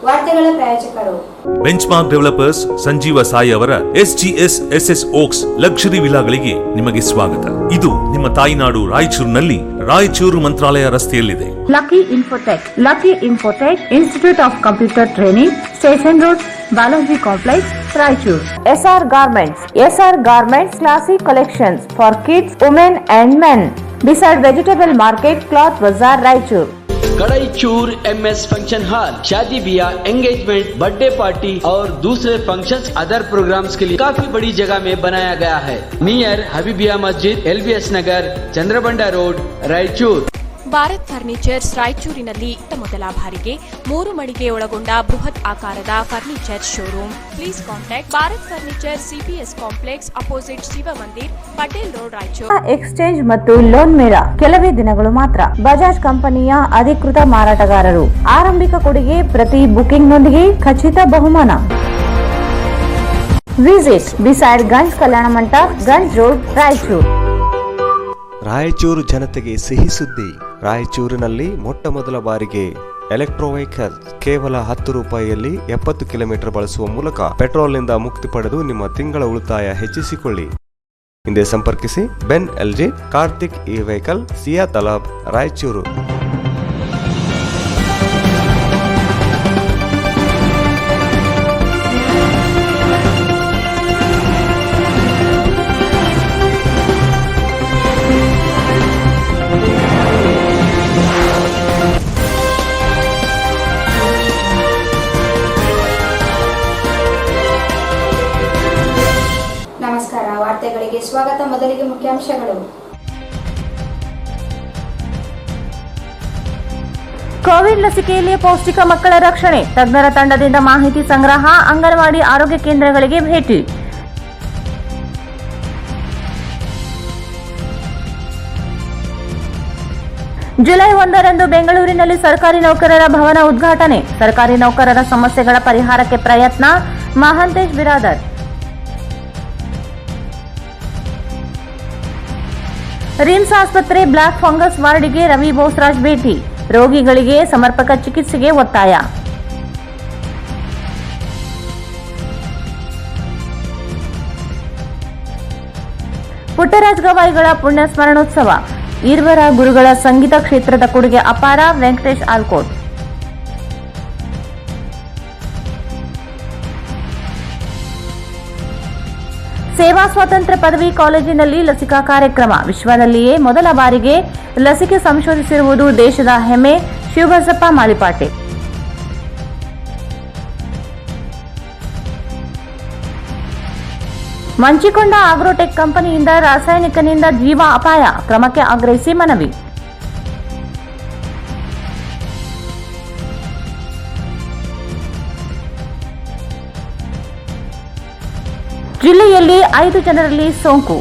ವಾರ್ತೆಗಳ ಪ್ರಾಯೋಜಕರು benchmark developers Sanjeeva Sai ಅವರ SGS SS ಓಕ್ಸ್ ಲಕ್ಸುರಿ ವಿಲಾಗಳಿಗೆ ನಿಮಗೆ ಸ್ವಾಗತ. ಇದು ನಿಮ್ಮ ತಾಯಿನಾಡು ರಾಯಚೂರಿನಲ್ಲಿ ರಾಯಚೂರು ಮಂತ್ರಾಲಯ ರಸ್ತೆಯಲ್ಲಿದೆ. Lucky infotech institute of computer training, station road, Balaji complex, Raichur. SR Garments classic collections for kids, women and men. Beside Vegetable Market, Cloth Bazaar, Raichur. Kadaichur MS function hall शादी ब्याह, एंगेजमेंट, बर्थडे पार्टी और दूसरे फंक्शंस, अदर प्रोग्राम्स के लिए काफी बड़ी जगह में बनाया गया है. नियर हबीबिया मस्जिद, LBS नगर, चंद्रबंडा रोड, रायचूर. ಭಾರತ್ ಫರ್ನಿಚರ್ಸ್ ರಾಯಚೂರಿನಲ್ಲಿ ಮೊದಲ ಬಾರಿಗೆ 3 ಮಳಿಗೆ ಒಳಗೊಂಡ ಬೃಹತ್ ಆಕಾರದ furniture showroom. Please contact Bharat furniture, CPS complex, opposite Shiva Mandir, Patel road, Raichur. Exchange ಮತ್ತು ಲೋನ್ ಮೇಳ ಕೆಲವೇ ದಿನಗಳು ಮಾತ್ರ. ಬಜಾಜ್ ಕಂಪನಿಯ ಅಧಿಕೃತ ಮಾರಾಟಗಾರರು. ಆರಂಭಿಕ ಕೊಡುಗೆ ಪ್ರತಿ ಬುಕಿಂಗ್ನೊಂದಿಗೆ ಖಚಿತ ಬಹುಮಾನ. Visit beside Ganj Kalyana Mantapa, Ganj road, Raichur. Raichur ಜನತೆಗೆ ಸಿಹಿ ಸುದ್ದಿ. ರಾಯಚೂರಿನಲ್ಲಿ ಮೊಟ್ಟ ಮೊದಲ ಬಾರಿಗೆ ಎಲೆಕ್ಟ್ರೋ ವೆಹಿಕಲ್ ಕೇವಲ 10 ರೂಪಾಯಿಯಲ್ಲಿ 70 ಕಿಲೋಮೀಟರ್ ಬಳಸುವ ಮೂಲಕ ಪೆಟ್ರೋಲ್ನಿಂದ ಮುಕ್ತಿ ಪಡೆದು ನಿಮ್ಮ ತಿಂಗಳ ಉಳಿತಾಯ ಹೆಚ್ಚಿಸಿಕೊಳ್ಳಿ. ಹಿಂದೆ ಸಂಪರ್ಕಿಸಿ ಬೆನ್ LG, ಕಾರ್ತಿಕ್ ಇ ವೆಹಿಕಲ್, ಸಿಯಾ ತಲಾಬ್, ರಾಯಚೂರು. ನಮಸ್ಕಾರ, ವಾರ್ತೆಗಳಿಗೆ ಸ್ವಾಗತ. ಮೊದಲಿಗೆ ಮುಖ್ಯಾಂಶಗಳು. ಕೋವಿಡ್ ಲಸಿಕೆಯಲ್ಲಿ ಪೌಷ್ಟಿಕ ಮಕ್ಕಳ ರಕ್ಷಣೆ, ತಜ್ಞರ ತಂಡದಿಂದ ಮಾಹಿತಿ ಸಂಗ್ರಹ, ಅಂಗನವಾಡಿ ಆರೋಗ್ಯ ಕೇಂದ್ರಗಳಿಗೆ ಭೇಟಿ. ಜುಲೈ 1ರಂದು ಬೆಂಗಳೂರಿನಲ್ಲಿ ಸರ್ಕಾರಿ ನೌಕರರ ಭವನ ಉದ್ಘಾಟನೆ. ಸರ್ಕಾರಿ ನೌಕರರ ಸಮಸ್ಯೆಗಳ ಪರಿಹಾರಕ್ಕೆ ಪ್ರಯತ್ನ, ಮಹಾಂತೇಶ್ ಬಿರಾದರ್. ರಿಮ್ಸ್ ಆಸ್ಪತ್ರೆ ಬ್ಲಾಕ್ ಫಂಗಸ್ ವಾರ್ಡ್ಗೆ ರವಿ ಬೋಸ್ರಾಜ್ ಭೇಟಿ. ರೋಗಿಗಳಿಗೆ ಸಮರ್ಪಕ ಚಿಕಿತ್ಸೆಗೆ ಒತ್ತಾಯ. ಪುಟ್ಟರಾಜ್ ಗವಾಯಿಗಳ ಪುಣ್ಯ ಸ್ಮರಣೋತ್ಸವ. ಈರ್ವರ ಗುರುಗಳ ಸಂಗೀತ ಕ್ಷೇತ್ರದ ಕೊಡುಗೆ ಅಪಾರ, ವೆಂಕಟೇಶ್ ಆಲ್ಕೋಟ್. ಸೇವಾ ಸ್ವಾತಂತ್ರ್ಯ ಪದವಿ ಕಾಲೇಜಿನಲ್ಲಿ ಲಸಿಕಾ ಕಾರ್ಯಕ್ರಮ. ವಿಶ್ವದಲ್ಲಿಯೇ ಮೊದಲ ಬಾರಿಗೆ ಲಸಿಕೆ ಸಂಶೋಧಿಸಿರುವುದು ದೇಶದ ಹೆಮ್ಮೆ, ಶಿವಬಸಪ್ಪ ಮಾಲಿಪಾಟೆ. ಮಂಚಿಕೊಂಡ ಆಗ್ರೋಟೆಕ್ ಕಂಪನಿಯಿಂದ ರಾಸಾಯನಿಕನಿಂದ ಜೀವ ಅಪಾಯ, ಕ್ರಮಕ್ಕೆ ಆಗ್ರಹಿಸಿ ಮನವಿ. ಜಿಲ್ಲೆಯಲ್ಲಿ 5 ಜನರಲ್ಲಿ ಸೋಂಕು.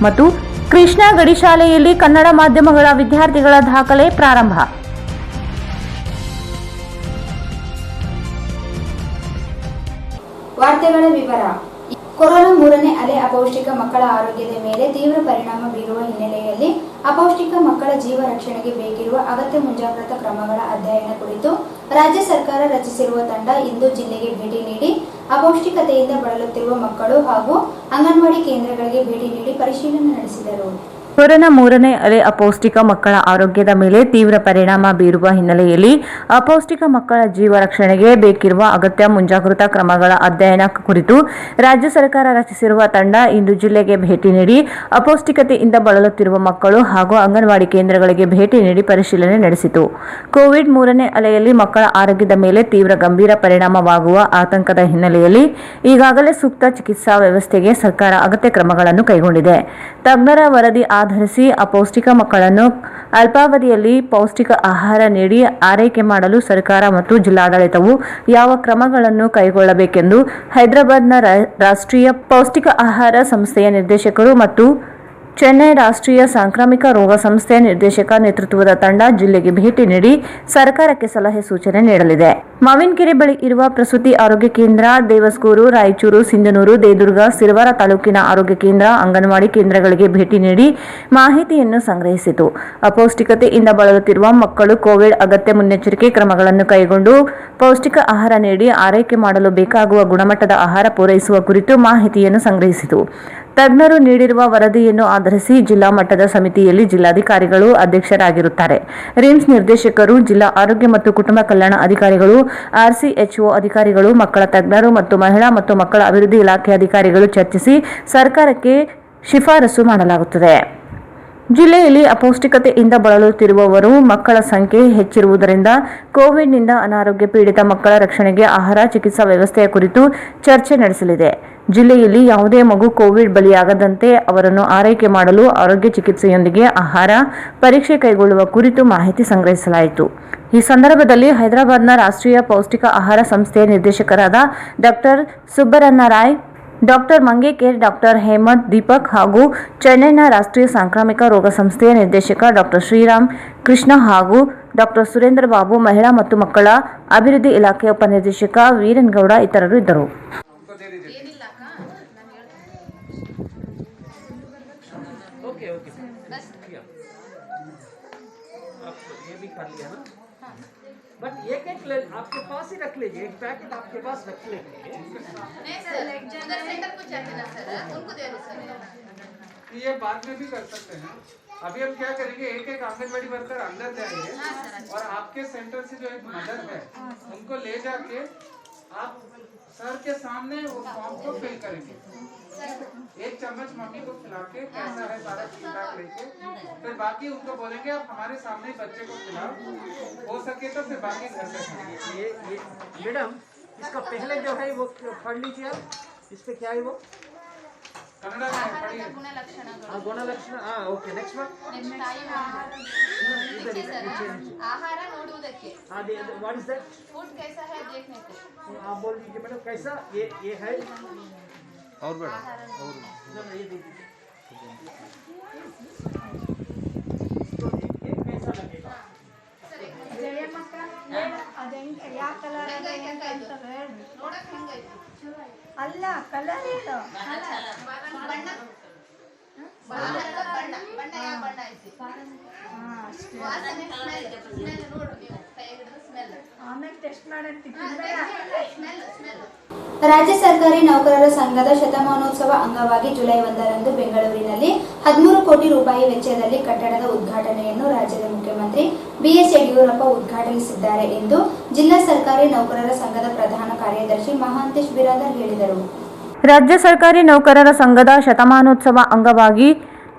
ಮತ್ತು ಕೃಷ್ಣ ಗಡಿ ಶಾಲೆಯಲ್ಲಿ ಕನ್ನಡ ಮಾಧ್ಯಮಗಳ ವಿದ್ಯಾರ್ಥಿಗಳ ದಾಖಲೆ ಪ್ರಾರಂಭ. ವಾರ್ತೆಗಳ ವಿವರ. ಕೊರೋನಾ 3ನೇ ಅಲೆ ಅಪೌಷ್ಟಿಕ ಮಕ್ಕಳ ಆರೋಗ್ಯದ ಮೇಲೆ ತೀವ್ರ ಪರಿಣಾಮ ಬೀರುವ ಹಿನ್ನೆಲೆಯಲ್ಲಿ ಅಪೌಷ್ಟಿಕ ಮಕ್ಕಳ ಜೀವ ರಕ್ಷಣೆಗೆ ಬೇಕಿರುವ ಅಗತ್ಯ ಮುಂಜಾಗ್ರತಾ ಕ್ರಮಗಳ ಅಧ್ಯಯನ ಕುರಿತು ರಾಜ್ಯ ಸರ್ಕಾರ ರಚಿಸಿರುವ ತಂಡ ಇಂದು ಜಿಲ್ಲೆಗೆ ಭೇಟಿ ನೀಡಿ ಅಪೌಷ್ಟಿಕತೆಯಿಂದ ಬಳಲುತ್ತಿರುವ ಮಕ್ಕಳು ಹಾಗೂ ಅಂಗನವಾಡಿ ಕೇಂದ್ರಗಳಿಗೆ ಭೇಟಿ ನೀಡಿ ಪರಿಶೀಲನೆ ನಡೆಸಿದರು. ಕೊರೋನಾ 3ನೇ ಅಲೆ ಅಪೌಷ್ಟಿಕ ಮಕ್ಕಳ ಆರೋಗ್ಯದ ಮೇಲೆ ತೀವ್ರ ಪರಿಣಾಮ ಬೀರುವ ಹಿನ್ನೆಲೆಯಲ್ಲಿ ಅಪೌಷ್ಟಿಕ ಮಕ್ಕಳ ಜೀವ ರಕ್ಷಣೆಗೆ ಬೇಕಿರುವ ಅಗತ್ಯ ಮುಂಜಾಗ್ರತಾ ಕ್ರಮಗಳ ಅಧ್ಯಯನ ಕುರಿತು ರಾಜ್ಯ ಸರ್ಕಾರ ರಚಿಸಿರುವ ತಂಡ ಇಂದು ಜಿಲ್ಲೆಗೆ ಭೇಟಿ ನೀಡಿ ಅಪೌಷ್ಟಿಕತೆಯಿಂದ ಬಳಲುತ್ತಿರುವ ಮಕ್ಕಳು ಹಾಗೂ ಅಂಗನವಾಡಿ ಕೇಂದ್ರಗಳಿಗೆ ಭೇಟಿ ನೀಡಿ ಪರಿಶೀಲನೆ ನಡೆಸಿತು. ಕೋವಿಡ್ 3ನೇ ಅಲೆಯಲ್ಲಿ ಮಕ್ಕಳ ಆರೋಗ್ಯದ ಮೇಲೆ ತೀವ್ರ ಗಂಭೀರ ಪರಿಣಾಮವಾಗುವ ಆತಂಕದ ಹಿನ್ನೆಲೆಯಲ್ಲಿ ಈಗಾಗಲೇ ಸೂಕ್ತ ಚಿಕಿತ್ಸಾ ವ್ಯವಸ್ಥೆಗೆ ಸರ್ಕಾರ ಅಗತ್ಯ ಕ್ರಮಗಳನ್ನು ಕೈಗೊಂಡಿದೆ. ತಜ್ಞರ ವರದಿ ಆಧರಿಸಿ ಅಪೌಷ್ಟಿಕ ಮಕ್ಕಳನ್ನು ಅಲ್ಪಾವಧಿಯಲ್ಲಿ ಪೌಷ್ಟಿಕ ಆಹಾರ ನೀಡಿ ಆರೈಕೆ ಮಾಡಲು ಸರ್ಕಾರ ಮತ್ತು ಜಿಲ್ಲಾಡಳಿತವು ಯಾವ ಕ್ರಮಗಳನ್ನು ಕೈಗೊಳ್ಳಬೇಕೆಂದು ಹೈದರಾಬಾದ್ನ ರಾಷ್ಟ್ರೀಯ ಪೌಷ್ಟಿಕ ಆಹಾರ ಸಂಸ್ಥೆಯ ನಿರ್ದೇಶಕರು ಮತ್ತು ಚೆನ್ನೈ ರಾಷ್ಟ್ರೀಯ ಸಾಂಕ್ರಾಮಿಕ ರೋಗ ಸಂಸ್ಥೆಯ ನಿರ್ದೇಶಕ ನೇತೃತ್ವದ ತಂಡ ಜಿಲ್ಲೆಗೆ ಭೇಟಿ ನೀಡಿ ಸರ್ಕಾರಕ್ಕೆ ಸಲಹೆ ಸೂಚನೆ ನೀಡಲಿದೆ. ಮಾವಿನಕೆರೆ ಬಳಿ ಇರುವ ಪ್ರಸೂತಿ ಆರೋಗ್ಯ ಕೇಂದ್ರ, ದೇವಸ್ಕೂರು, ರಾಯಚೂರು, ಸಿಂಧನೂರು, ದೇದುರ್ಗ, ಸಿರವಾರ ತಾಲೂಕಿನ ಆರೋಗ್ಯ ಕೇಂದ್ರ, ಅಂಗನವಾಡಿ ಕೇಂದ್ರಗಳಿಗೆ ಭೇಟಿ ನೀಡಿ ಮಾಹಿತಿಯನ್ನು ಸಂಗ್ರಹಿಸಿತು. ಅಪೌಷ್ಟಿಕತೆಯಿಂದ ಬಳಲುತ್ತಿರುವ ಮಕ್ಕಳು ಕೋವಿಡ್ ಅಗತ್ಯ ಮುನ್ನೆಚ್ಚರಿಕೆ ಕ್ರಮಗಳನ್ನು ಕೈಗೊಂಡು ಪೌಷ್ಟಿಕ ಆಹಾರ ನೀಡಿ ಆರೈಕೆ ಮಾಡಲು ಬೇಕಾಗುವ ಗುಣಮಟ್ಟದ ಆಹಾರ ಪೂರೈಸುವ ಕುರಿತು ಮಾಹಿತಿಯನ್ನು ಸಂಗ್ರಹಿಸಿತು. ತಜ್ಞರು ನೀಡಿರುವ ವರದಿಯನ್ನು ಆಧರಿಸಿ ಜಿಲ್ಲಾ ಮಟ್ಟದ ಸಮಿತಿಯಲ್ಲಿ ಜಿಲ್ಲಾಧಿಕಾರಿಗಳು ಅಧ್ಯಕ್ಷರಾಗಿರುತ್ತಾರೆ. ರಿಮ್ಸ್ ನಿರ್ದೇಶಕರು, ಜಿಲ್ಲಾ ಆರೋಗ್ಯ ಮತ್ತು ಕುಟುಂಬ ಕಲ್ಯಾಣ ಅಧಿಕಾರಿಗಳು, RCHO ಅಧಿಕಾರಿಗಳು, ಮಕ್ಕಳ ತಜ್ಞರು ಮತ್ತು ಮಹಿಳಾ ಮತ್ತು ಮಕ್ಕಳ ಅಭಿವೃದ್ಧಿ ಇಲಾಖೆ ಅಧಿಕಾರಿಗಳು ಚರ್ಚಿಸಿ ಸರ್ಕಾರಕ್ಕೆ ಶಿಫಾರಸು ಮಾಡಲಾಗುತ್ತದೆ. ಜಿಲ್ಲೆಯಲ್ಲಿ ಅಪೌಷ್ಟಿಕತೆಯಿಂದ ಬಳಲುತ್ತಿರುವವರು ಮಕ್ಕಳ ಸಂಖ್ಯೆ ಹೆಚ್ಚಿರುವುದರಿಂದ ಕೋವಿಡ್ನಿಂದ ಅನಾರೋಗ್ಯ ಪೀಡಿತ ಮಕ್ಕಳ ರಕ್ಷಣೆಗೆ ಆಹಾರ, ಚಿಕಿತ್ಸಾ ವ್ಯವಸ್ಥೆಯ ಕುರಿತು ಚರ್ಚೆ ನಡೆಸಲಿದೆ. ಜಿಲ್ಲೆಯಲ್ಲಿ ಯಾವುದೇ ಮಗು ಕೋವಿಡ್ ಬಲಿಯಾಗದಂತೆ ಅವರನ್ನು ಆರೈಕೆ ಮಾಡಲು ಆರೋಗ್ಯ ಚಿಕಿತ್ಸೆಯೊಂದಿಗೆ ಆಹಾರ ಪರೀಕ್ಷೆ ಕೈಗೊಳ್ಳುವ ಕುರಿತು ಮಾಹಿತಿ ಸಂಗ್ರಹಿಸಲಾಯಿತು. ಈ ಸಂದರ್ಭದಲ್ಲಿ ಹೈದರಾಬಾದ್ನ ರಾಷ್ಟ್ರೀಯ ಪೌಷ್ಟಿಕ ಆಹಾರ ಸಂಸ್ಥೆಯ ನಿರ್ದೇಶಕರಾದ doctor Subbaranna Rai, doctor Mangekar, doctor Hemant Deepak ಹಾಗೂ ಚೆನ್ನೈನ ರಾಷ್ಟ್ರೀಯ ಸಾಂಕ್ರಾಮಿಕ ರೋಗ ಸಂಸ್ಥೆಯ ನಿರ್ದೇಶಕ ಡಾಕ್ಟರ್ ಶ್ರೀರಾಮ್ ಕೃಷ್ಣ ಹಾಗೂ ಡಾಕ್ಟರ್ ಸುರೇಂದ್ರ ಬಾಬು, ಮಹಿಳಾ ಮತ್ತು ಮಕ್ಕಳ ಅಭಿವೃದ್ಧಿ ಇಲಾಖೆಯ ಉಪನಿರ್ದೇಶಕ ವೀರನ್ಗೌಡ ಇತರರು ಇದ್ದರು. बट एक आपके पास ही रख लीजिए, एक पैकेट आपके पास रख लीजिए। नहीं सर, सेंटर को चाहिए ना सर, उनको दे दो सर। ये बाद में भी कर सकते हैं। अभी हम क्या करेंगे, एक एक आंगनबाड़ी वर्कर अंदर जाएंगे और आपके सेंटर से जो एक मदर है उनको ले जाके आप सर के सामने वो फॉर्म को फिल करेंगे। एक चम्मच मम्मी को खिला के कैसा है सारा फीडबैक लेके, फिर बाकी उनको बोलेंगे आप हमारे सामने बच्चे को खिलाओ, हो सके तो फिर बाकी घर से खाएंगे। ये मैडम, इसका पहले जो है वो पढ़ लीजिए आप, इस पे क्या है वो कन्नड़ में पढ़िए। ಗುಣಲಕ್ಷಣ. Okay, next one. आहार ನೋಡುವುದಕ್ಕೆ. What is that? फूड कैसा है देखने को. आप बोल दीजिए मैडम, कैसा ये है और बेटा ये देखिए, तो ये कैसा लगेगा? ನೋಡಕ್ಕೆ ಹೆಂಗೈತಿ? ಅಲ್ಲ, ಕಲರ್ ಇದು ಬಣ್ಣ ಯಾವ ಬಣ್ಣ ಐತಿ? ವಾಸನೆ, ಸ್ಮೆಲ್ ನೋಡು ನೀವು, ಕೈ ಹಿಡಿದು ಸ್ಮೆಲ್. ಆಮೇಲೆ ಟೆಸ್ಟ್ ಮಾಡಂತ ಸ್ಮೆಲ್. ರಾಜ್ಯ ಸರ್ಕಾರಿ ನೌಕರರ ಸಂಘದ ಶತಮಾನೋತ್ಸವ ಅಂಗವಾಗಿ ಜುಲೈ 1ರಂದು ಬೆಂಗಳೂರಿನಲ್ಲಿ 13 ಕೋಟಿ ರೂಪಾಯಿ ವೆಚ್ಚದಲ್ಲಿ ಕಟ್ಟಡದ ಉದ್ಘಾಟನೆಯನ್ನು ರಾಜ್ಯದ ಮುಖ್ಯಮಂತ್ರಿ BS ಯಡಿಯೂರಪ್ಪ ಉದ್ಘಾಟಿಸಿದ್ದಾರೆ ಎಂದು ಜಿಲ್ಲಾ ಸರ್ಕಾರಿ ನೌಕರರ ಸಂಘದ ಪ್ರಧಾನ ಕಾರ್ಯದರ್ಶಿ ಮಹಾಂತೇಶ್ ಬಿರಾದರ್ ಹೇಳಿದರು. ರಾಜ್ಯ ಸರ್ಕಾರಿ ನೌಕರರ ಸಂಘದ ಶತಮಾನೋತ್ಸವ ಅಂಗವಾಗಿ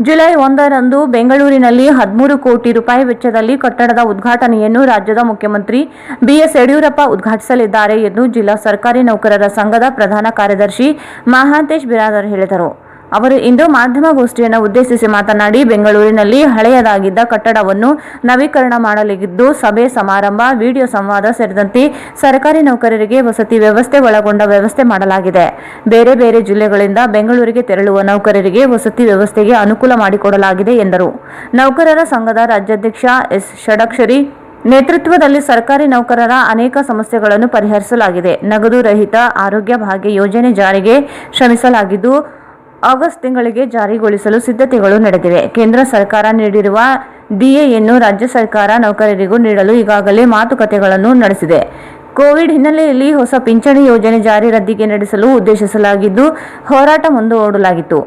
ಜುಲೈ 1ರಂದು ಬೆಂಗಳೂರಿನಲ್ಲಿ 13 ಕೋಟಿ ರೂಪಾಯಿ ವೆಚ್ಚದಲ್ಲಿ ಕಟ್ಟಡದ ಉದ್ಘಾಟನೆಯನ್ನು ರಾಜ್ಯದ ಮುಖ್ಯಮಂತ್ರಿ BS ಯಡಿಯೂರಪ್ಪ ಉದ್ಘಾಟಿಸಲಿದ್ದಾರೆ ಎಂದು ಜಿಲ್ಲಾ ಸರ್ಕಾರಿ ನೌಕರರ ಸಂಘದ ಪ್ರಧಾನ ಕಾರ್ಯದರ್ಶಿ ಮಹಾಂತೇಶ್ ಬಿರಾದರ್ ಹೇಳಿದರು. ಅವರು ಇಂದು ಮಾಧ್ಯಮಗೋಷ್ಠಿಯನ್ನು ಉದ್ದೇಶಿಸಿ ಮಾತನಾಡಿ, ಬೆಂಗಳೂರಿನಲ್ಲಿ ಹಳೆಯದಾಗಿದ್ದ ಕಟ್ಟಡವನ್ನು ನವೀಕರಣ ಮಾಡಲಾಗಿದ್ದು, ಸಭೆ ಸಮಾರಂಭ, ವಿಡಿಯೋ ಸಂವಾದ ಸೇರಿದಂತೆ ಸರ್ಕಾರಿ ನೌಕರರಿಗೆ ವಸತಿ ವ್ಯವಸ್ಥೆ ಒಳಗೊಂಡ ವ್ಯವಸ್ಥೆ ಮಾಡಲಾಗಿದೆ. ಬೇರೆ ಬೇರೆ ಜಿಲ್ಲೆಗಳಿಂದ ಬೆಂಗಳೂರಿಗೆ ತೆರಳುವ ನೌಕರರಿಗೆ ವಸತಿ ವ್ಯವಸ್ಥೆಗೆ ಅನುಕೂಲ ಮಾಡಿಕೊಡಲಾಗಿದೆ ಎಂದರು. ನೌಕರರ ಸಂಘದ ರಾಜ್ಯಾಧ್ಯಕ್ಷ S. ಷಡಕ್ಷರಿ ನೇತೃತ್ವದಲ್ಲಿ ಸರ್ಕಾರಿ ನೌಕರರ ಅನೇಕ ಸಮಸ್ಯೆಗಳನ್ನು ಪರಿಹರಿಸಲಾಗಿದೆ. ನಗದು ರಹಿತ ಆರೋಗ್ಯ ಭಾಗ್ಯ ಯೋಜನೆ ಜಾರಿಗೆ ಶ್ರಮಿಸಲಾಗಿದ್ದು, ಆಗಸ್ಟ್ ತಿಂಗಳಿಗೆ ಜಾರಿಗೊಳಿಸಲು ಸಿದ್ಧತೆಗಳು ನಡೆದಿವೆ. ಕೇಂದ್ರ ಸರ್ಕಾರ ನೀಡಿರುವ DAಯನ್ನು ರಾಜ್ಯ ಸರ್ಕಾರ ನೌಕರರಿಗೂ ನೀಡಲು ಈಗಾಗಲೇ ಮಾತುಕತೆಗಳನ್ನು ನಡೆಸಿದೆ. ಕೋವಿಡ್ ಹಿನ್ನೆಲೆಯಲ್ಲಿ ಹೊಸ ಪಿಂಚಣಿ ಯೋಜನೆ ಜಾರಿ ರದ್ದಿಗೆ ನಡೆಸಲು ಉದ್ದೇಶಿಸಲಾಗಿದ್ದು, ಹೋರಾಟ ಮುಂದೂಡಲಾಗಿತ್ತು.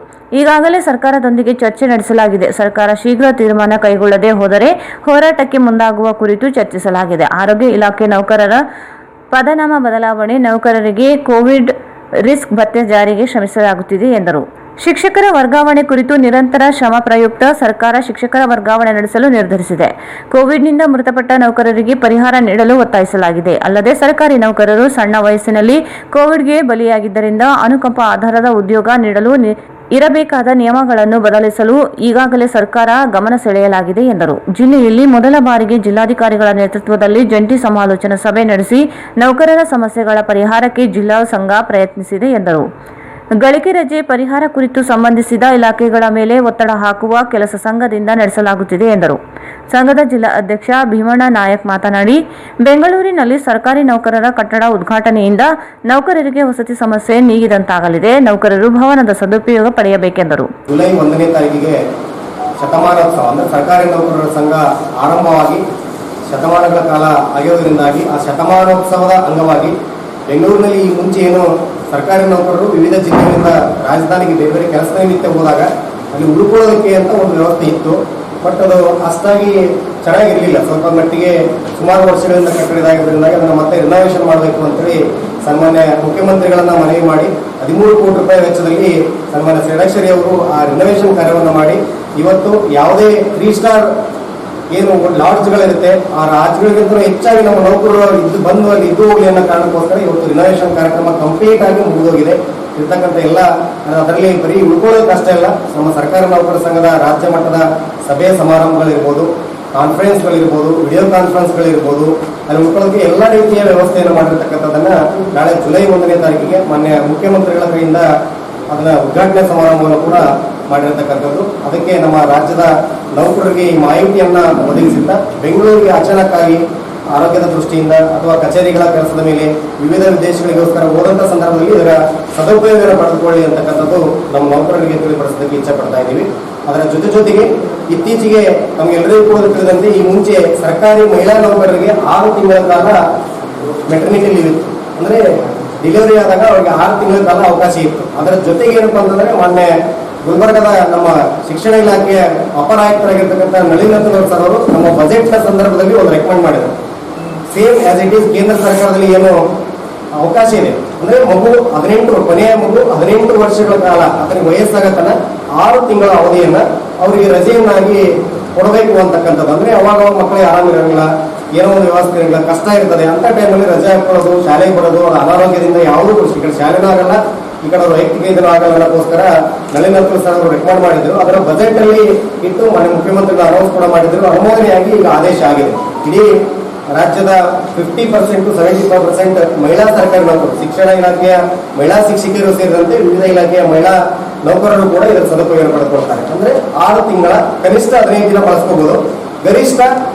ಈಗಾಗಲೇ ಸರ್ಕಾರದೊಂದಿಗೆ ಚರ್ಚೆ ನಡೆಸಲಾಗಿದೆ. ಸರ್ಕಾರ ಶೀಘ್ರ ತೀರ್ಮಾನ ಕೈಗೊಳ್ಳದೆ ಹೋದರೆ ಹೋರಾಟಕ್ಕೆ ಮುಂದಾಗುವ ಕುರಿತು ಚರ್ಚಿಸಲಾಗಿದೆ. ಆರೋಗ್ಯ ಇಲಾಖೆ ನೌಕರರ ಪದನಾಮ ಬದಲಾವಣೆ, ನೌಕರರಿಗೆ ಕೋವಿಡ್ ರಿಸ್ಕ್ ಭತ್ಯೆ ಜಾರಿಗೆ ಶ್ರಮಿಸಲಾಗುತ್ತಿದೆ ಎಂದರು. ಶಿಕ್ಷಕರ ವರ್ಗಾವಣೆ ಕುರಿತು ನಿರಂತರ ಶ್ರಮ ಪ್ರಯುಕ್ತ ಸರ್ಕಾರ ಶಿಕ್ಷಕರ ವರ್ಗಾವಣೆ ನಡೆಸಲು ನಿರ್ಧರಿಸಿದೆ. ಕೋವಿಡ್ನಿಂದ ಮೃತಪಟ್ಟ ನೌಕರರಿಗೆ ಪರಿಹಾರ ನೀಡಲು ಒತ್ತಾಯಿಸಲಾಗಿದೆ. ಅಲ್ಲದೆ ಸರ್ಕಾರಿ ನೌಕರರು ಸಣ್ಣ ವಯಸ್ಸಿನಲ್ಲಿ ಕೋವಿಡ್ಗೆ ಬಲಿಯಾಗಿದ್ದರಿಂದ ಅನುಕಂಪ ಆಧಾರದ ಉದ್ಯೋಗ ನೀಡಲು ಇರಬೇಕಾದ ನಿಯಮಗಳನ್ನು ಬದಲಿಸಲು ಈಗಾಗಲೇ ಸರ್ಕಾರ ಗಮನ ಸೆಳೆಯಲಾಗಿದೆ ಎಂದರು. ಜಿಲ್ಲೆಯಲ್ಲಿ ಮೊದಲ ಬಾರಿಗೆ ಜಿಲ್ಲಾಧಿಕಾರಿಗಳ ನೇತೃತ್ವದಲ್ಲಿ ಜಂಟಿ ಸಮಾಲೋಚನಾ ಸಭೆ ನಡೆಸಿ ನೌಕರರ ಸಮಸ್ಯೆಗಳ ಪರಿಹಾರಕ್ಕೆ ಜಿಲ್ಲಾ ಸಂಘ ಪ್ರಯತ್ನಿಸಿದೆ ಎಂದರು. ಗಳಿಕೆ ರಜೆ ಪರಿಹಾರ ಕುರಿತು ಸಂಬಂಧಿಸಿದ ಇಲಾಖೆಗಳ ಮೇಲೆ ಒತ್ತಡ ಹಾಕುವ ಕೆಲಸ ಸಂಘದಿಂದ ನಡೆಸಲಾಗುತ್ತಿದೆ ಎಂದರು. ಸಂಘದ ಜಿಲ್ಲಾ ಅಧ್ಯಕ್ಷ ಭೀಮಣ್ಣ ನಾಯಕ್ ಮಾತನಾಡಿ, ಬೆಂಗಳೂರಿನಲ್ಲಿ ಸರ್ಕಾರಿ ನೌಕರರ ಕಟ್ಟಡ ಉದ್ಘಾಟನೆಯಿಂದ ನೌಕರರಿಗೆ ವಸತಿ ಸಮಸ್ಯೆ ನೀಗಿದಂತಾಗಲಿದೆ. ನೌಕರರು ಭವನದ ಸದುಪಯೋಗ ಪಡೆಯಬೇಕೆಂದರು. ಜುಲೈ 1ನೇ ತಾರೀಕಿಗೆ ಶತಮಾನೋತ್ಸವ ಅಂದರೆ ಸರ್ಕಾರಿ ನೌಕರರ ಸಂಘ ಆರಂಭವಾಗಿ ಶತಮಾನಗಳ ಕಾಲ ಆಗಿರುವುದರಿಂದಾಗಿ ಆ ಶತಮಾನೋತ್ಸವದ ಅಂಗವಾಗಿ ಬೆಂಗಳೂರಿನಲ್ಲಿ ಈ ಮುಂಚೆ ಏನು ಸರ್ಕಾರಿ ನೌಕರರು ವಿವಿಧ ಜಿಲ್ಲೆಗಳಿಂದ ರಾಜಧಾನಿಗೆ ಬೇರೆ ಬೇರೆ ಕೆಲಸ ನಿಮಿತ್ತ ಹೋದಾಗ ಅಲ್ಲಿ ಉಳ್ಕೊಳ್ಳೋದಕ್ಕೆ ಅಂತ ಒಂದು ವ್ಯವಸ್ಥೆ ಇತ್ತು. ಬಟ್ ಅದು ಅಷ್ಟಾಗಿ ಚೆನ್ನಾಗಿರಲಿಲ್ಲ. ಸ್ವಲ್ಪ ಮಟ್ಟಿಗೆ ಸುಮಾರು ವರ್ಷಗಳಿಂದ ಕಟ್ಟಡದಾಗಿದ್ದರಿಂದ ಅದನ್ನು ಮತ್ತೆ ರಿನೋವೇಷನ್ ಮಾಡಬೇಕು ಅಂತೇಳಿ ಸನ್ಮಾನ್ಯ ಮುಖ್ಯಮಂತ್ರಿಗಳನ್ನ ಮನವಿ ಮಾಡಿ 13 ಕೋಟಿ ರೂಪಾಯಿ ವೆಚ್ಚದಲ್ಲಿ ಸನ್ಮಾನ್ಯ ಷಡಕ್ಷರಿ ಅವರು ಆ ರಿನೋವೇಷನ್ ಕಾರ್ಯವನ್ನು ಮಾಡಿ ಇವತ್ತು ಯಾವುದೇ 3 ಸ್ಟಾರ್ ಏನು ಲಾಡ್ಜ್ಗಳಿರುತ್ತೆ ಆ ಲಾಡ್ಜ್ಗಳಿಗಿಂತ ಹೆಚ್ಚಾಗಿ ನಮ್ಮ ನೌಕರರು ಬಂದು ಅಲ್ಲಿ ಇದ್ದು ಹೋಗಲಿ ಅನ್ನೋ ಕಾರಣಕ್ಕೋಸ್ಕರ ಇವತ್ತು ರಿನೋವೇಷನ್ ಕಾರ್ಯಕ್ರಮ ಕಂಪ್ಲೀಟ್ ಆಗಿ ಮುಗಿದೋಗಿದೆ. ಇರ್ತಕ್ಕಂಥ ಎಲ್ಲ ಅದರಲ್ಲಿ ಬರೀ ಉಳ್ಕೊಳ್ಳೋಕೆ ಅಷ್ಟೇ ಅಲ್ಲ, ನಮ್ಮ ಸರ್ಕಾರಿ ನೌಕರರ ಸಂಘದ ರಾಜ್ಯ ಮಟ್ಟದ ಸಭೆ ಸಮಾರಂಭಗಳಿರ್ಬೋದು, ಕಾನ್ಫರೆನ್ಸ್ಗಳಿರ್ಬೋದು, ವಿಡಿಯೋ ಕಾನ್ಫರೆನ್ಸ್ಗಳಿರ್ಬೋದು, ಅಲ್ಲಿ ಉಳ್ಕೊಳ್ಳೋಕೆ ಎಲ್ಲ ರೀತಿಯ ವ್ಯವಸ್ಥೆಯನ್ನು ಮಾಡಿರ್ತಕ್ಕಂಥದ್ದನ್ನು ನಾಳೆ ಜುಲೈ 1ನೇ ತಾರೀಕಿಗೆ ಮಾನ್ಯ ಮುಖ್ಯಮಂತ್ರಿಗಳ ಕಡೆಯಿಂದ ಅದನ್ನ ಉದ್ಘಾಟನೆ ಸಮಾರಂಭವನ್ನು ಕೂಡ ಮಾಡಿರ್ತಕ್ಕಂಥದ್ದು. ಅದಕ್ಕೆ ನಮ್ಮ ರಾಜ್ಯದ ನೌಕರರಿಗೆ ಈ ಮಾಹಿತಿಯನ್ನ ಒದಗಿಸಿದ್ದ ಬೆಂಗಳೂರಿಗೆ ಅಚಾನಕ್ಕಾಗಿ ಆರೋಗ್ಯದ ದೃಷ್ಟಿಯಿಂದ ಅಥವಾ ಕಚೇರಿಗಳ ಕೆಲಸದ ಮೇಲೆ ವಿವಿಧ ವಿದೇಶಗಳಿಗೋಸ್ಕರ ಹೋದಂಥ ಸಂದರ್ಭದಲ್ಲಿ ಇದರ ಸದುಪಯೋಗ ಪಡೆದುಕೊಳ್ಳಿ ಅಂತಕ್ಕಂಥದ್ದು ನಮ್ಮ ನೌಕರರಿಗೆ ತಿಳಿಪಡಿಸೋದಕ್ಕೆ ಇಚ್ಛೆ ಪಡ್ತಾ ಇದ್ದೀವಿ. ಅದರ ಜೊತೆಗೆ ಇತ್ತೀಚೆಗೆ ನಮಗೆಲ್ಲರಿಗೂ ಕೂಡ ತಿಳಿದಂತೆ ಈ ಮುಂಚೆ ಸರ್ಕಾರಿ ಮಹಿಳಾ ನೌಕರರಿಗೆ 6 ತಿಂಗಳ ಕಾಲ ಮೆಟರ್ನಿಟಿ ಲೀವ್ ಇತ್ತು. ಅಂದರೆ ಡೆಲಿವರಿ ಆದಾಗ ಅವರಿಗೆ 6 ತಿಂಗಳ ಕಾಲ ಅವಕಾಶ ಇತ್ತು. ಅದರ ಜೊತೆಗೆ ಏನಪ್ಪ ಅಂತಂದ್ರೆ ಮೊನ್ನೆ ಗುಲ್ಬರ್ಗದ ನಮ್ಮ ಶಿಕ್ಷಣ ಇಲಾಖೆಯ ಅಪರ ಆಯುಕ್ತರಾಗಿರ್ತಕ್ಕಂಥ ನಳಿನ್ ಸರ್ ಅವರು ನಮ್ಮ ಬಜೆಟ್ನ ಸಂದರ್ಭದಲ್ಲಿ ಒಂದು ರೆಕಮೆಂಡ್ ಮಾಡಿದರು. ಸೇಮ್ ಆಸ್ ಇಟ್ ಈಸ್ ಕೇಂದ್ರ ಸರ್ಕಾರದಲ್ಲಿ ಏನು ಅವಕಾಶ ಇದೆ ಅಂದ್ರೆ ಮಗು 18 ಕೊನೆಯ ಮಗು 18 ವರ್ಷಗಳ ಕಾಲ ಅದಕ್ಕೆ ವಯಸ್ಸಾಗತನ 6 ತಿಂಗಳ ಅವಧಿಯನ್ನ ಅವರಿಗೆ ರಜೆಯನ್ನಾಗಿ ಕೊಡಬೇಕು ಅಂತಕ್ಕಂಥದ್ದು. ಅಂದ್ರೆ ಅವಾಗ ಮಕ್ಕಳಿಗೆ ಆರಾಮಿರಂಗಿಲ್ಲ, ಏನೋ ಒಂದು ವ್ಯವಸ್ಥೆ ಇರಲಿಲ್ಲ, ಕಷ್ಟ ಇರ್ತದೆ ಅಂತ ಟೈಮಲ್ಲಿ ರಜೆ ಹಾಕೊಳ್ಳೋದು, ಶಾಲೆಗೆ ಬರೋದು, ಅನಾರೋಗ್ಯದಿಂದ ಯಾವುದೂ ಈ ಕಡೆ ಶಾಲೆನೂ ಆಗಲ್ಲ, ಈ ಕಡೆ ವೈಯಕ್ತಿಕ ಇದನ್ನು ಆಗಲ್ಲ ಅನ್ನೋಕ್ಕೋಸ್ಕರ ನಳಿನ್ ಸರ್ ಅವರು ರೆಕಮೆಂಡ್ ಮಾಡಿದ್ರು. ಅದರ ಬಜೆಟ್ ಅಲ್ಲಿ ಇಟ್ಟು ಮಾನ್ಯ ಮುಖ್ಯಮಂತ್ರಿಗಳು ಅನೌನ್ಸ್ ಕೂಡ ಮಾಡಿದ್ರು. ಅನುಮೋದನೆಯಾಗಿ ಈಗ ಆದೇಶ ಆಗಿದೆ. ಇಡೀ ರಾಜ್ಯದ 50% to 75% ಮಹಿಳಾ ಸರ್ಕಾರಿ ನೌಕರರು, ಶಿಕ್ಷಣ ಇಲಾಖೆಯ ಮಹಿಳಾ ಶಿಕ್ಷಕಿಯರು ಸೇರಿದಂತೆ ವಿವಿಧ ಇಲಾಖೆಯ ಮಹಿಳಾ ನೌಕರರು ಕೂಡ ಇದರ ಸದುಪಯೋಗ ಪಡೆದುಕೊಳ್ತಾರೆ. ಅಂದ್ರೆ 6 ತಿಂಗಳ ಕನಿಷ್ಠ 15 ದಿನ ಬಳಸ್ಕೋಬಹುದು, ಗರಿಷ್ಠ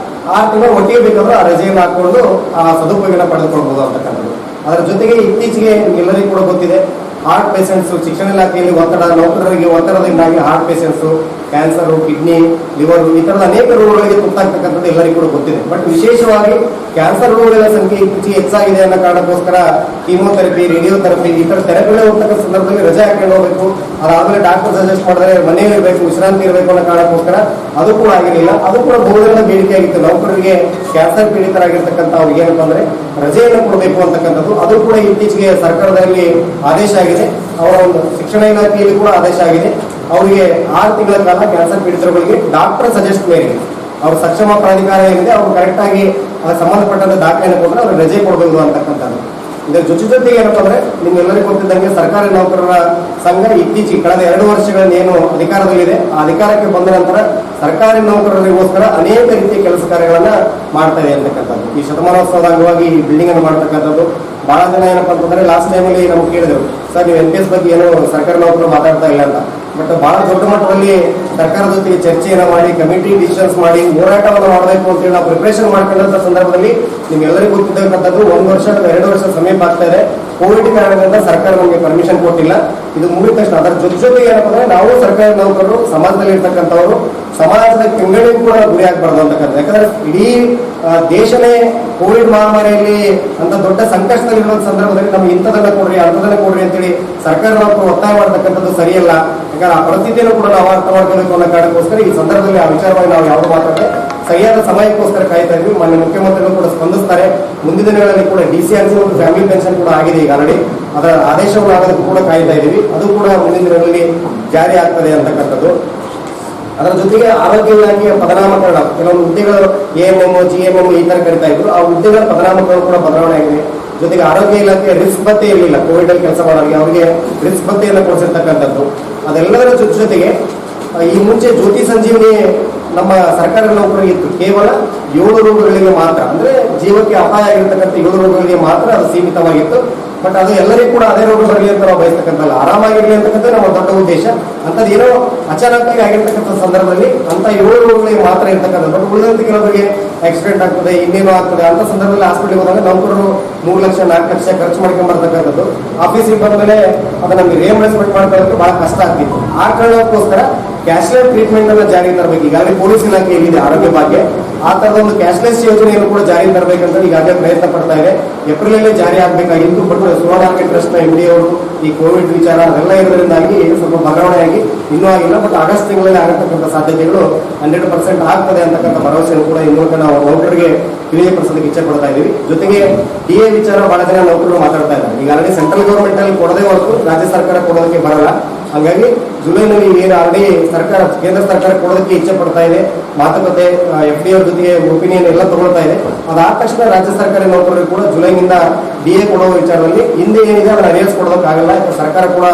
6 ತಿಂಗಳು ಒಟ್ಟಿಗೆ ಬೇಕಾದ್ರೂ ಆ ರಜೆಯನ್ನು ಹಾಕೊಂಡು ಆ ಸದುಪಯೋಗ ಪಡೆದುಕೊಳ್ಬಹುದು ಅಂತಕ್ಕಂಥದ್ದು. ಅದರ ಜೊತೆಗೆ ಇತ್ತೀಚೆಗೆ ಎಲ್ಲರಿಗೂ ಕೂಡ ಗೊತ್ತಿದೆ, ಹಾರ್ಟ್ ಪೇಷಂಟ್ಸ್ ಶಿಕ್ಷಣ ಇಲಾಖೆಯಲ್ಲಿ ಒತ್ತಡ, ನೌಕರರಿಗೆ ಒತ್ತಡದಿಂದಾಗಿ heart patients, cancer, kidney, liver ಈ ತರದ ಅನೇಕ ರೋಗಗಳಿಗೆ ತುತ್ತಾಗ್ತಕ್ಕಂಥದ್ದು ಎಲ್ಲರಿಗೂ ಕೂಡ ಗೊತ್ತಿದೆ. ಬಟ್ ವಿಶೇಷವಾಗಿ ಕ್ಯಾನ್ಸರ್ ರೋಗಗಳ ಸಂಖ್ಯೆ ಇತ್ತೀಚೆಗೆ ಹೆಚ್ಚಾಗಿದೆ ಅನ್ನೋ ಕಾರಣಕ್ಕೋಸ್ಕರ ಕೀಮೋಥೆರಪಿ, ರೇಡಿಯೋಥೆರಪಿ ಈ ತರ ಥೆರಪಿಗಳೇ ಹೋಗ್ತಕ್ಕಂಥ ಸಂದರ್ಭದಲ್ಲಿ ರಜೆ ಹಾಕೊಂಡು ಹೋಗ್ಬೇಕು. ಅದಾದ್ಮೇಲೆ ಡಾಕ್ಟರ್ ಸಜೆಸ್ಟ್ ಮಾಡಿದ್ರೆ ಮನೆಯಲ್ಲಿ ಇರಬೇಕು, ವಿಶ್ರಾಂತಿ ಇರಬೇಕು ಅನ್ನೋ ಕಾರಣಕ್ಕೋಸ್ಕರ ಅದು ಕೂಡ ಆಗಿರಲಿಲ್ಲ. ಅದು ಕೂಡ ಬಹುದಿನದ ಬೇಡಿಕೆ ಆಗಿತ್ತು. ನೌಕರರಿಗೆ ಕ್ಯಾನ್ಸರ್ ಪೀಡಿತರಾಗಿರ್ತಕ್ಕಂಥ ಅವ್ರಿಗೆ ಏನಪ್ಪ ಅಂದ್ರೆ ರಜೆಯನ್ನು ಕೊಡಬೇಕು ಅಂತಕ್ಕಂಥದ್ದು. ಅದು ಕೂಡ ಇತ್ತೀಚೆಗೆ ಸರ್ಕಾರದಲ್ಲಿ ಆದೇಶ ಆಗಿದೆ. ಅವರ ಒಂದು ಶಿಕ್ಷಣ ಇಲಾಖೆಯಲ್ಲಿ ಕೂಡ ಆದೇಶ ಆಗಿದೆ. ಅವರಿಗೆ 6 ತಿಂಗಳ ಕಾಲ ಕ್ಯಾನ್ಸರ್ ಪೀಡಿತರುಗಳಿಗೆ ಡಾಕ್ಟರ್ ಸಜೆಸ್ಟ್ ಮೇರೆಗೆ ಅವ್ರ ಸಕ್ಷಮ ಪ್ರಾಧಿಕಾರ ಏನಿದೆ ಅವ್ರು ಕರೆಕ್ಟ್ ಆಗಿ ಸಂಬಂಧಪಟ್ಟಂತ ದಾಖಲೆಯನ್ನು ಕೊಟ್ಟರೆ ಅವ್ರಿಗೆ ರಜೆ ಕೊಡಬಹುದು ಅಂತಕ್ಕಂಥದ್ದು. ಇದರ ಜೊತೆಗೆ ಏನಪ್ಪ ಅಂದ್ರೆ ನಿಮ್ಗೆಲ್ಲರಿಗೂ ಗೊತ್ತಿದ್ದಂಗೆ ಸರ್ಕಾರಿ ನೌಕರರ ಸಂಘ ಇತ್ತೀಚೆಗೆ ಕಳೆದ 2 ವರ್ಷಗಳಲ್ಲಿ ಏನು ಅಧಿಕಾರದಲ್ಲಿದೆ, ಆ ಅಧಿಕಾರಕ್ಕೆ ಬಂದ ನಂತರ ಸರ್ಕಾರಿ ನೌಕರರಿಗೋಸ್ಕರ ಅನೇಕ ರೀತಿಯ ಕೆಲಸ ಕಾರ್ಯಗಳನ್ನ ಮಾಡ್ತಾ ಇದೆ ಅಂತಕ್ಕಂಥದ್ದು. ಈ ಶತಮಾನೋತ್ಸವದ ಅಂಗವಾಗಿ ಈ ಬಿಲ್ಡಿಂಗ್ ಅನ್ನು ಮಾಡ್ತಕ್ಕಂಥದ್ದು. ಬಹಳ ಜನ ಏನಪ್ಪಾ ಅಂತಂದ್ರೆ ಲಾಸ್ಟ್ ಟೈಮಲ್ಲಿ ನಮ್ಗೆ ಕೇಳಿದ್ರು, ಸರ್ ನೀವು NPS ಬಗ್ಗೆ ಏನೋ ಸರ್ಕಾರಿ ನೌಕರರು ಮಾತಾಡ್ತಾ ಇಲ್ಲ ಅಂತ. ಬಟ್ ಬಹಳ ದೊಡ್ಡ ಮಟ್ಟದಲ್ಲಿ ಸರ್ಕಾರದ ಜೊತೆಗೆ ಚರ್ಚೆಯನ್ನು ಮಾಡಿ, ಕಮಿಟಿ ಡಿಸಿಷನ್ಸ್ ಮಾಡಿ, ಹೋರಾಟವನ್ನು ಮಾಡಬೇಕು ಅಂತೇಳಿ ನಾವು ಪ್ರಿಪರೇಷನ್ ಮಾಡ್ಕೊಂಡಂತ ಸಂದರ್ಭದಲ್ಲಿ ನಿಮ್ಗೆಲ್ಲರಿಗೂ ಗೊತ್ತಿದ್ದಕ್ಕಂಥದ್ದು 1 ವರ್ಷ ಅಥವಾ 2 ವರ್ಷ ಸಮೀಪ ಆಗ್ತಾ ಇದೆ. ಕೋವಿಡ್ ಕಾರಣದಿಂದ ಸರ್ಕಾರ ನಮಗೆ ಪರ್ಮಿಷನ್ ಕೊಟ್ಟಿಲ್ಲ. ಇದು ಮುಗಿದ ತಕ್ಷಣ ಅದರ ಜೊತೆಗೆ ಏನಪ್ಪ ಅಂದ್ರೆ ನಾವು ಸರ್ಕಾರಿ ನೌಕರರು ಸಮಾಜದಲ್ಲಿ ಇರ್ತಕ್ಕಂಥವ್ರು ಸಮಾಜದ ಕೆಂಗಣಿಗೂ ಕೂಡ ಗುರಿ ಆಗ್ಬಾರ್ದು ಅಂತಕ್ಕಂಥ. ಯಾಕಂದ್ರೆ ಇಡೀ ದೇಶನೇ ಕೋವಿಡ್ ಮಹಾಮಾರಿಯಲ್ಲಿ ಅಂತ ದೊಡ್ಡ ಸಂಕಷ್ಟದಲ್ಲಿರುವ ಸಂದರ್ಭದಲ್ಲಿ ನಮ್ಗೆ ಇಂಥದನ್ನ ಕೊಡ್ರಿ ಅಂಥದನ್ನ ಕೊಡ್ರಿ ಅಂತೇಳಿ ಸರ್ಕಾರ ನೌಕರರು ಒತ್ತಾಯ ಮಾಡ್ತಕ್ಕಂಥದ್ದು ಸರಿಯಲ್ಲ. ಯಾಕಂದ್ರೆ ಆ ಪರಿಸ್ಥಿತಿಯನ್ನು ಕೂಡ ನಾವು ಅರ್ಥ ಮಾಡ್ಕೋಬೇಕು ಅನ್ನೋ ಕಾರಣಕ್ಕೋಸ್ಕರ ಈ ಸಂದರ್ಭದಲ್ಲಿ ಆ ವಿಚಾರವಾಗಿ ನಾವು ಯಾವುದು ಮಾತಾಡಿದ್ರೆ ಸರಿಯಾದ ಸಮಯಕ್ಕೋಸ್ಕರ ಕಾಯ್ತಾ ಇದ್ವಿ. ಮಾನ್ಯ ಮುಖ್ಯಮಂತ್ರಿಗಳು ಕೂಡ ಸ್ಪಂದಿಸ್ತಾರೆ. ಮುಂದಿನ ದಿನಗಳಲ್ಲಿ ಕೂಡ DCRC ಮತ್ತು ಫ್ಯಾಮಿಲಿ ಪೆನ್ಷನ್ ಕೂಡ ಆಗಿದೆ ಈಗ ಆಲ್ರೆಡಿ. ಅದರ ಆದೇಶಗಳು ಆಗೋದಕ್ಕೂ ಕೂಡ ಕಾಯ್ತಾ ಇದ್ದೀವಿ. ಅದು ಕೂಡ ಮುಂದಿನ ದಿನಗಳಲ್ಲಿ ಜಾರಿ ಆಗ್ತದೆ ಅಂತಕ್ಕಂಥದ್ದು. ಅದರ ಜೊತೆಗೆ ಆರೋಗ್ಯ ಇಲಾಖೆಯ ಪದನಾಮಕರಣ, ಕೆಲವೊಂದು ಹುದ್ದೆಗಳು AMM, GMM ಈ ತರ ಕರಿತಾ ಇದ್ರು. ಆ ಹುದ್ದೆಗಳ ಪದನಾಮಕರಣ ಕೂಡ ಬದಲಾವಣೆ ಆಗಿದೆ. ಜೊತೆಗೆ ಆರೋಗ್ಯ ಇಲಾಖೆಯ ರಿಸ್ಕ್ ಭತ್ಯೆ ಇರಲಿಲ್ಲ, ಕೋವಿಡ್ ಅಲ್ಲಿ ಕೆಲಸ ಮಾಡೋರಿಗೆ ಅವರಿಗೆ ರಿಸ್ಕ್ ಭತ್ಯೆಯನ್ನು ಕೊಡಿಸಿರ್ತಕ್ಕಂಥದ್ದು. ಅದೆಲ್ಲದರ ಜೊತೆಗೆ ಈ ಮುಂಚೆ ಜ್ಯೋತಿ ಸಂಜೀವನಿ ನಮ್ಮ ಸರ್ಕಾರಿ ನೌಕರರಿಗೆ ಇತ್ತು. ಕೇವಲ 7 ರೋಗಗಳಿಗೆ ಮಾತ್ರ, ಅಂದ್ರೆ ಜೀವಕ್ಕೆ ಅಪಾಯ ಆಗಿರ್ತಕ್ಕಂಥ 7 ರೋಗಗಳಿಗೆ ಮಾತ್ರ ಅದು ಸೀಮಿತವಾಗಿತ್ತು. ಬಟ್ ಅದು ಎಲ್ಲರಿಗೂ ಕೂಡ ಅದೇ ರೋಗ ಬರಲಿ ಅಂತ ನಾವು ಬಯಸ್ತಕ್ಕಂಥಲ್ಲ, ಆರಾಮಾಗಿರ್ಲಿ ಅಂತಕ್ಕಂಥ ನಮ್ಮ ದೊಡ್ಡ ಉದ್ದೇಶ. ಅಂಥದ್ದು ಏನೋ ಅಚಾನಕ್ಕಾಗಿ ಆಗಿರ್ತಕ್ಕಂಥ ಸಂದರ್ಭದಲ್ಲಿ ಅಂತ 7 ರೋಗಗಳಿಗೆ ಮಾತ್ರ ಇರ್ತಕ್ಕಂಥ, ಬಟ್ ಉಳಿದಂತೆ ಕೆಲವರಿಗೆ ಆಕ್ಸಿಡೆಂಟ್ ಆಗ್ತದೆ, ಇನ್ನೇನೋ ಆಗ್ತದೆ ಅಂತ ಸಂದರ್ಭದಲ್ಲಿ ಹಾಸ್ಪಿಟಲ್ಗೆ ಹೋದಾಗ ನೌಕರರು 3 ಲಕ್ಷ 4 ಲಕ್ಷ ಖರ್ಚು ಮಾಡ್ಕೊಂಡ್ ಬರ್ತಕ್ಕಂಥದ್ದು. ಆಫೀಸಿಗೆ ಬಂದ ಮೇಲೆ ಅದು ನಮಗೆ ರಿಯಂಬರ್ಸ್ಮೆಂಟ್ ಮಾಡ್ಕೊಳ್ಳೋಕೆ ಬಹಳ ಕಷ್ಟ ಆಗ್ತಿತ್ತು. ಆ ಕಾರಣಕ್ಕೋಸ್ಕರ ಕ್ಯಾಶ್ಲೆಸ್ ಟ್ರೀಟ್ಮೆಂಟ್ ಅನ್ನ ಜಾರಿ ತರಬೇಕು. ಈಗಾಗಲೇ ಪೊಲೀಸ್ ಇಲಾಖೆಯಲ್ಲಿ ಇದೆ ಆರೋಗ್ಯ ಭಾಗ್ಯ, ಆ ತರದ ಒಂದು ಕ್ಯಾಶ್ಲೆಸ್ ಯೋಜನೆಯನ್ನು ಕೂಡ ಜಾರಿ ತರಬೇಕಂತ ಈಗಾಗಲೇ ಪ್ರಯತ್ನ ಪಡ್ತಾ ಇದೆ. ಏಪ್ರಿಲ್ ಜಾರಿ ಆಗಬೇಕಾಗಿತ್ತು, ಬಟ್ ಸುವರ್ಣ ಟ್ರಸ್ಟ್ ನ MD ಅವರು ಈ ಕೋವಿಡ್ ವಿಚಾರ ಅದೆಲ್ಲ ಇರೋದ್ರಿಂದಾಗಿ ಸ್ವಲ್ಪ ಬದಲಾವಣೆಯಾಗಿ ಇನ್ನೂ ಆಗಿಲ್ಲ. ಬಟ್ ಆಗಸ್ಟ್ ತಿಂಗಳಲ್ಲಿ ಆಗತಕ್ಕಂಥ ಸಾಧ್ಯತೆಗಳು 100% ಆಗ್ತದೆ ಅಂತಕ್ಕಂಥ ಭರವಸೆಯನ್ನು ಕೂಡ ಈ ಮೂಲಕ ನಾವು ನೌಕರರಿಗೆ ತಿಳಿಯಪಡಿಸೋದಕ್ಕೆ ಇಚ್ಛೆ ಪಡ್ತಾ ಇದೀವಿ. ಜೊತೆಗೆ DA ವಿಚಾರ ಬಹಳ ಜನ ನೌಕರರು ಮಾತಾಡ್ತಾ ಇದ್ದಾರೆ. ಈಗಾಗಲೇ ಸೆಂಟ್ರಲ್ ಗವರ್ಮೆಂಟ್ ಅಲ್ಲಿ ಕೊಡದೆ ಹೊರತು ರಾಜ್ಯ ಸರ್ಕಾರ ಕೊಡೋದಕ್ಕೆ ಬರಲ್ಲ. ಹಾಗಾಗಿ ಜುಲೈನಲ್ಲಿ ಏನು ಆಲ್ರೆಡಿ ಸರ್ಕಾರ ಕೇಂದ್ರ ಸರ್ಕಾರ ಕೊಡೋದಕ್ಕೆ ಇಚ್ಛೆ ಪಡ್ತಾ ಇದೆ, ಮಾತುಕತೆ FD ಅವ್ರ ಜೊತೆಗೆ ಒಪಿನಿಯನ್ ಎಲ್ಲ ತಗೊಳ್ತಾ ಇದೆ. ಅದಾದ ತಕ್ಷಣ ರಾಜ್ಯ ಸರ್ಕಾರಿ ನೌಕರರು ಕೂಡ ಜುಲೈನಿಂದ DA ಕೊಡುವ ವಿಚಾರದಲ್ಲಿ ಹಿಂದೆ ಏನಿದೆ ಅದನ್ನ ಅರಿಯರ್ಸ್ ಕೊಡೋದಕ್ಕಾಗಲ್ಲ. ಸರ್ಕಾರ ಕೂಡ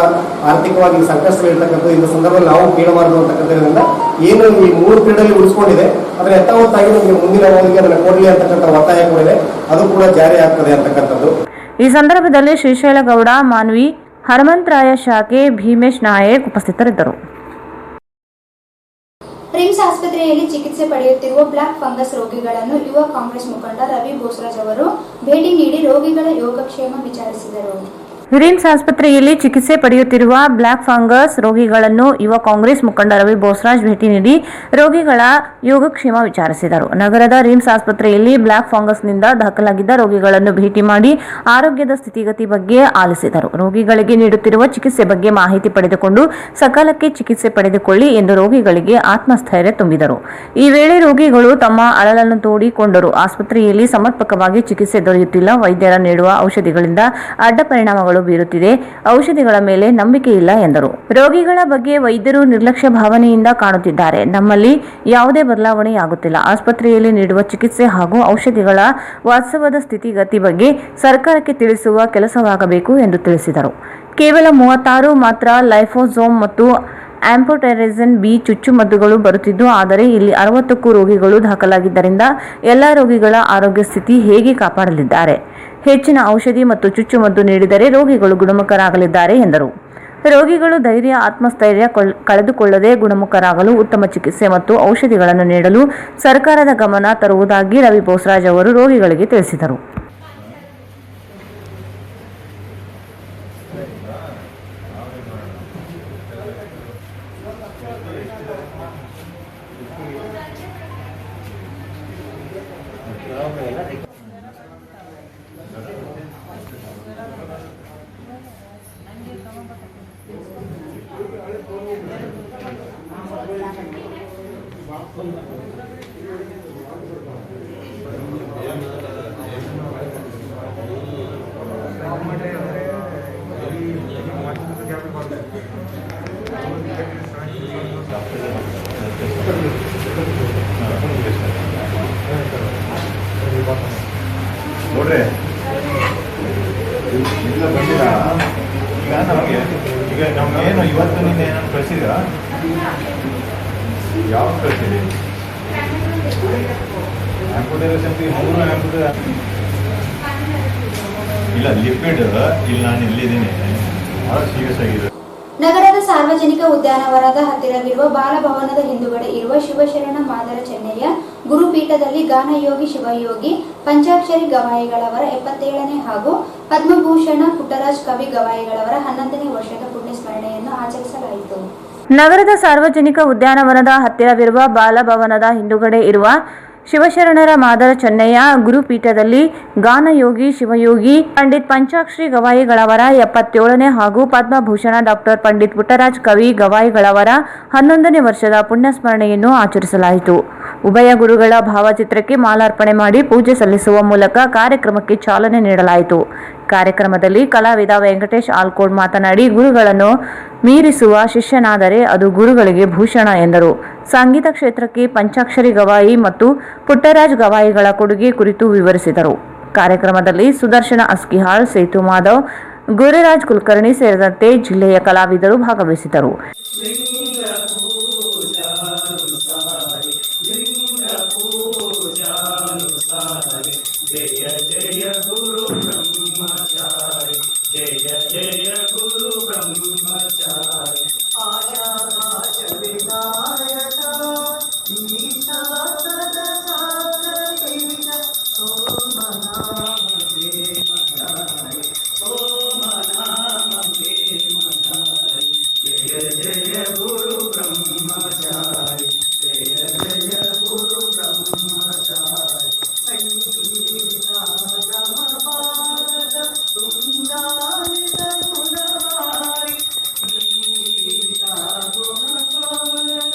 ಆರ್ಥಿಕವಾಗಿ ಸಂಕಷ್ಟದಲ್ಲಿರ್ತಕ್ಕಂಥ ಇಂಥ ಸಂದರ್ಭದಲ್ಲಿ ನಾವು ಕೇಳಬಾರದು ಅಂತಕ್ಕಂಥದ್ರಿಂದ ಏನು ಈ 3 ಪೀರಿಯಡ್ ಉಳಿಸ್ಕೊಂಡಿದೆ ಅದನ್ನ ಯಥಾವತ್ತಾಗಿ ನಮಗೆ ಮುಂದಿನ ಅವಧಿಗೆ ಅದನ್ನ ಕೊಡಲಿ ಅಂತಕ್ಕಂಥ ಒತ್ತಾಯ ಕೂಡ ಇದೆ, ಅದು ಕೂಡ ಜಾರಿ ಆಗ್ತದೆ ಅಂತಕ್ಕಂಥದ್ದು. ಈ ಸಂದರ್ಭದಲ್ಲಿ ಶ್ರೀಶೈಲಗೌಡ ಮಾನ್ವಿ, ಹನುಮಂತರಾಯ ಶಾಖೆ, ಭೀಮೇಶ್ ನಾಯಕ್ ಉಪಸ್ಥಿತರಿದ್ದರು. ರಿಮ್ಸ್ ಆಸ್ಪತ್ರೆಯಲ್ಲಿ ಚಿಕಿತ್ಸೆ ಪಡೆಯುತ್ತಿರುವ ಬ್ಲಾಕ್ ಫಂಗಸ್ ರೋಗಿಗಳನ್ನು ಯುವ ಕಾಂಗ್ರೆಸ್ ಮುಖಂಡ ರವಿ ಬೋಸರಾಜ್ ಅವರು ಭೇಟಿ ನೀಡಿ ರೋಗಿಗಳ ಯೋಗಕ್ಷೇಮ ವಿಚಾರಿಸಿದರು. ರಿಮ್ಸ್ ಆಸ್ಪತ್ರೆಯಲ್ಲಿ ಚಿಕಿತ್ಸೆ ಪಡೆಯುತ್ತಿರುವ ಬ್ಲಾಕ್ ಫಂಗಸ್ ರೋಗಿಗಳನ್ನು ಯುವ ಕಾಂಗ್ರೆಸ್ ಮುಖಂಡ ರವಿ ಬೋಸರಾಜ್ ಭೇಟಿ ನೀಡಿ ರೋಗಿಗಳ ಯೋಗಕ್ಷೇಮ ವಿಚಾರಿಸಿದರು. ನಗರದ ರಿಮ್ಸ್ ಆಸ್ಪತ್ರೆಯಲ್ಲಿ ಬ್ಲಾಕ್ ಫಂಗಸ್ನಿಂದ ದಾಖಲಾಗಿದ್ದ ರೋಗಿಗಳನ್ನು ಭೇಟಿ ಮಾಡಿ ಆರೋಗ್ಯದ ಸ್ಥಿತಿಗತಿ ಬಗ್ಗೆ ಆಲಿಸಿದರು. ರೋಗಿಗಳಿಗೆ ನೀಡುತ್ತಿರುವ ಚಿಕಿತ್ಸೆ ಬಗ್ಗೆ ಮಾಹಿತಿ ಪಡೆದುಕೊಂಡು ಸಕಾಲಕ್ಕೆ ಚಿಕಿತ್ಸೆ ಪಡೆದುಕೊಳ್ಳಿ ಎಂದು ರೋಗಿಗಳಿಗೆ ಆತ್ಮಸ್ಥೈರ್ಯ ತುಂಬಿದರು. ಈ ವೇಳೆ ರೋಗಿಗಳು ತಮ್ಮ ಅಳಲನ್ನು ತೋಡಿಕೊಂಡರು. ಆಸ್ಪತ್ರೆಯಲ್ಲಿ ಸಮರ್ಪಕವಾಗಿ ಚಿಕಿತ್ಸೆ ದೊರೆಯುತ್ತಿಲ್ಲ, ವೈದ್ಯರ ನೀಡುವ ಔಷಧಿಗಳಿಂದ ಅಡ್ಡ ಪರಿಣಾಮಗಳು ಬೀರುತ್ತಿದೆ, ಔಷಧಿಗಳ ಮೇಲೆ ನಂಬಿಕೆ ಇಲ್ಲ ಎಂದರು. ರೋಗಿಗಳ ಬಗ್ಗೆ ವೈದ್ಯರು ನಿರ್ಲಕ್ಷ್ಯ ಭಾವನೆಯಿಂದ ಕಾಣುತ್ತಿದ್ದಾರೆ. ನಮ್ಮಲ್ಲಿ ಯಾವುದೇ ಬದಲಾವಣೆಯಾಗುತ್ತಿಲ್ಲ. ಆಸ್ಪತ್ರೆಯಲ್ಲಿ ನೀಡುವ ಚಿಕಿತ್ಸೆ ಹಾಗೂ ಔಷಧಿಗಳ ವಾಸ್ತವದ ಸ್ಥಿತಿಗತಿ ಬಗ್ಗೆ ಸರ್ಕಾರಕ್ಕೆ ತಿಳಿಸುವ ಕೆಲಸವಾಗಬೇಕು ಎಂದು ತಿಳಿಸಿದರು. ಕೇವಲ 36 ಮಾತ್ರ ಲೈಫೋಸೋಮ್ ಮತ್ತು ಆಂಫೋಟೆರಿಸಿನ್ ಬಿ ಚುಚ್ಚುಮದ್ದುಗಳು ಬರುತ್ತಿದ್ದು, ಆದರೆ ಇಲ್ಲಿ 60ಕ್ಕೂ ರೋಗಿಗಳು ದಾಖಲಾಗಿದ್ದರಿಂದ ಎಲ್ಲ ರೋಗಿಗಳ ಆರೋಗ್ಯ ಸ್ಥಿತಿ ಹೇಗೆ ಕಾಪಾಡಲಿದ್ದಾರೆ? ಹೆಚ್ಚಿನ ಔಷಧಿ ಮತ್ತು ಚುಚ್ಚುಮದ್ದು ನೀಡಿದರೆ ರೋಗಿಗಳು ಗುಣಮುಖರಾಗಲಿದ್ದಾರೆ ಎಂದರು. ರೋಗಿಗಳು ಧೈರ್ಯ, ಆತ್ಮಸ್ಥೈರ್ಯ ಕಳೆದುಕೊಳ್ಳದೆ ಗುಣಮುಖರಾಗಲು ಉತ್ತಮ ಚಿಕಿತ್ಸೆ ಮತ್ತು ಔಷಧಿಗಳನ್ನು ನೀಡಲು ಸರ್ಕಾರದ ಗಮನ ತರುವುದಾಗಿ ರವಿ ಬೋಸರಾಜ್ ಅವರು ರೋಗಿಗಳಿಗೆ ತಿಳಿಸಿದರು. ನೋಡ್ರಿ ಇಲ್ಲ ಬಂದಿಲ್ಲ. ಈಗ ನಮಗೆ ನಮ್ಗೇನು ಇವತ್ತು ನಿನ್ನೆ ಏನಾದ್ರು ಕಳಿಸಿದ್ರಾ? ಯಾವ ಕಳಿಸಿದೆ? ಆಂಪುಟೇಷನ್ 3 ಆಂಪುಟೇಷನ್ ಇಲ್ಲ, ಲಿಪಿಡ್ ಇಲ್ಲಿ ನಾನು ಎಲ್ಲಿದ್ದೀನಿ ಭಾಳ ಸೀರಿಯಸ್ ಆಗಿದೆ. ನಗರದ ಸಾರ್ವಜನಿಕ ಉದ್ಯಾನವನದ ಹತ್ತಿರವಿರುವ ಬಾಲಭವನದ ಹಿಂದುಗಡೆ ಇರುವ ಶಿವಶರಣ ಮಾದರ ಚೆನ್ನಯ್ಯ ಗುರುಪೀಠದಲ್ಲಿ ಗಾನಯೋಗಿ ಶಿವಯೋಗಿ ಪಂಚಾಕ್ಷರಿ ಗವಾಯಿಗಳವರ 77ನೇ ಹಾಗೂ ಪದ್ಮಭೂಷಣ ಪುಟ್ಟರಾಜ್ ಕವಿ ಗವಾಯಿಗಳವರ 11ನೇ ವರ್ಷದ ಪುಣ್ಯಸ್ಮರಣೆಯನ್ನು ಆಚರಿಸಲಾಯಿತು. ನಗರದ ಸಾರ್ವಜನಿಕ ಉದ್ಯಾನವನದ ಹತ್ತಿರವಿರುವ ಬಾಲಭವನದ ಹಿಂದುಗಡೆ ಇರುವ ಶಿವಶರಣರ ಮಾದರ ಚೆನ್ನಯ್ಯ ಗುರುಪೀಠದಲ್ಲಿ ಗಾನಯೋಗಿ ಶಿವಯೋಗಿ ಪಂಡಿತ್ ಪಂಚಾಕ್ಷರಿ ಗವಾಯಿಗಳವರ 77ನೇ ಹಾಗೂ ಪದ್ಮಭೂಷಣ ಡಾಕ್ಟರ್ ಪಂಡಿತ್ ಪುಟ್ಟರಾಜ್ ಕವಿ ಗವಾಯಿಗಳವರ 11ನೇ ವರ್ಷದ ಪುಣ್ಯಸ್ಮರಣೆಯನ್ನು ಆಚರಿಸಲಾಯಿತು. ಉಭಯ ಗುರುಗಳ ಭಾವಚಿತ್ರಕ್ಕೆ ಮಾಲಾರ್ಪಣೆ ಮಾಡಿ ಪೂಜೆ ಸಲ್ಲಿಸುವ ಮೂಲಕ ಕಾರ್ಯಕ್ರಮಕ್ಕೆ ಚಾಲನೆ ನೀಡಲಾಯಿತು. ಕಾರ್ಯಕ್ರಮದಲ್ಲಿ ಕಲಾವಿದ ವೆಂಕಟೇಶ್ ಆಲ್ಕೋಡ್ ಮಾತನಾಡಿ, ಗುರುಗಳನ್ನು ಮೀರಿಸುವ ಶಿಷ್ಯನಾದರೆ ಅದು ಗುರುಗಳಿಗೆ ಭೂಷಣ ಎಂದರು. ಸಂಗೀತ ಕ್ಷೇತ್ರಕ್ಕೆ ಪಂಚಾಕ್ಷರಿ ಗವಾಯಿ ಮತ್ತು ಪುಟ್ಟರಾಜ್ ಗವಾಯಿಗಳ ಕೊಡುಗೆ ಕುರಿತು ವಿವರಿಸಿದರು. ಕಾರ್ಯಕ್ರಮದಲ್ಲಿ ಸುದರ್ಶನ ಅಸ್ಕಿಹಾಳ್, ಸೇತು ಮಾಧವ್, ಗುರುರಾಜ್ ಕುಲಕರ್ಣಿ ಸೇರಿದಂತೆ ಜಿಲ್ಲೆಯ ಕಲಾವಿದರು ಭಾಗವಹಿಸಿದರು.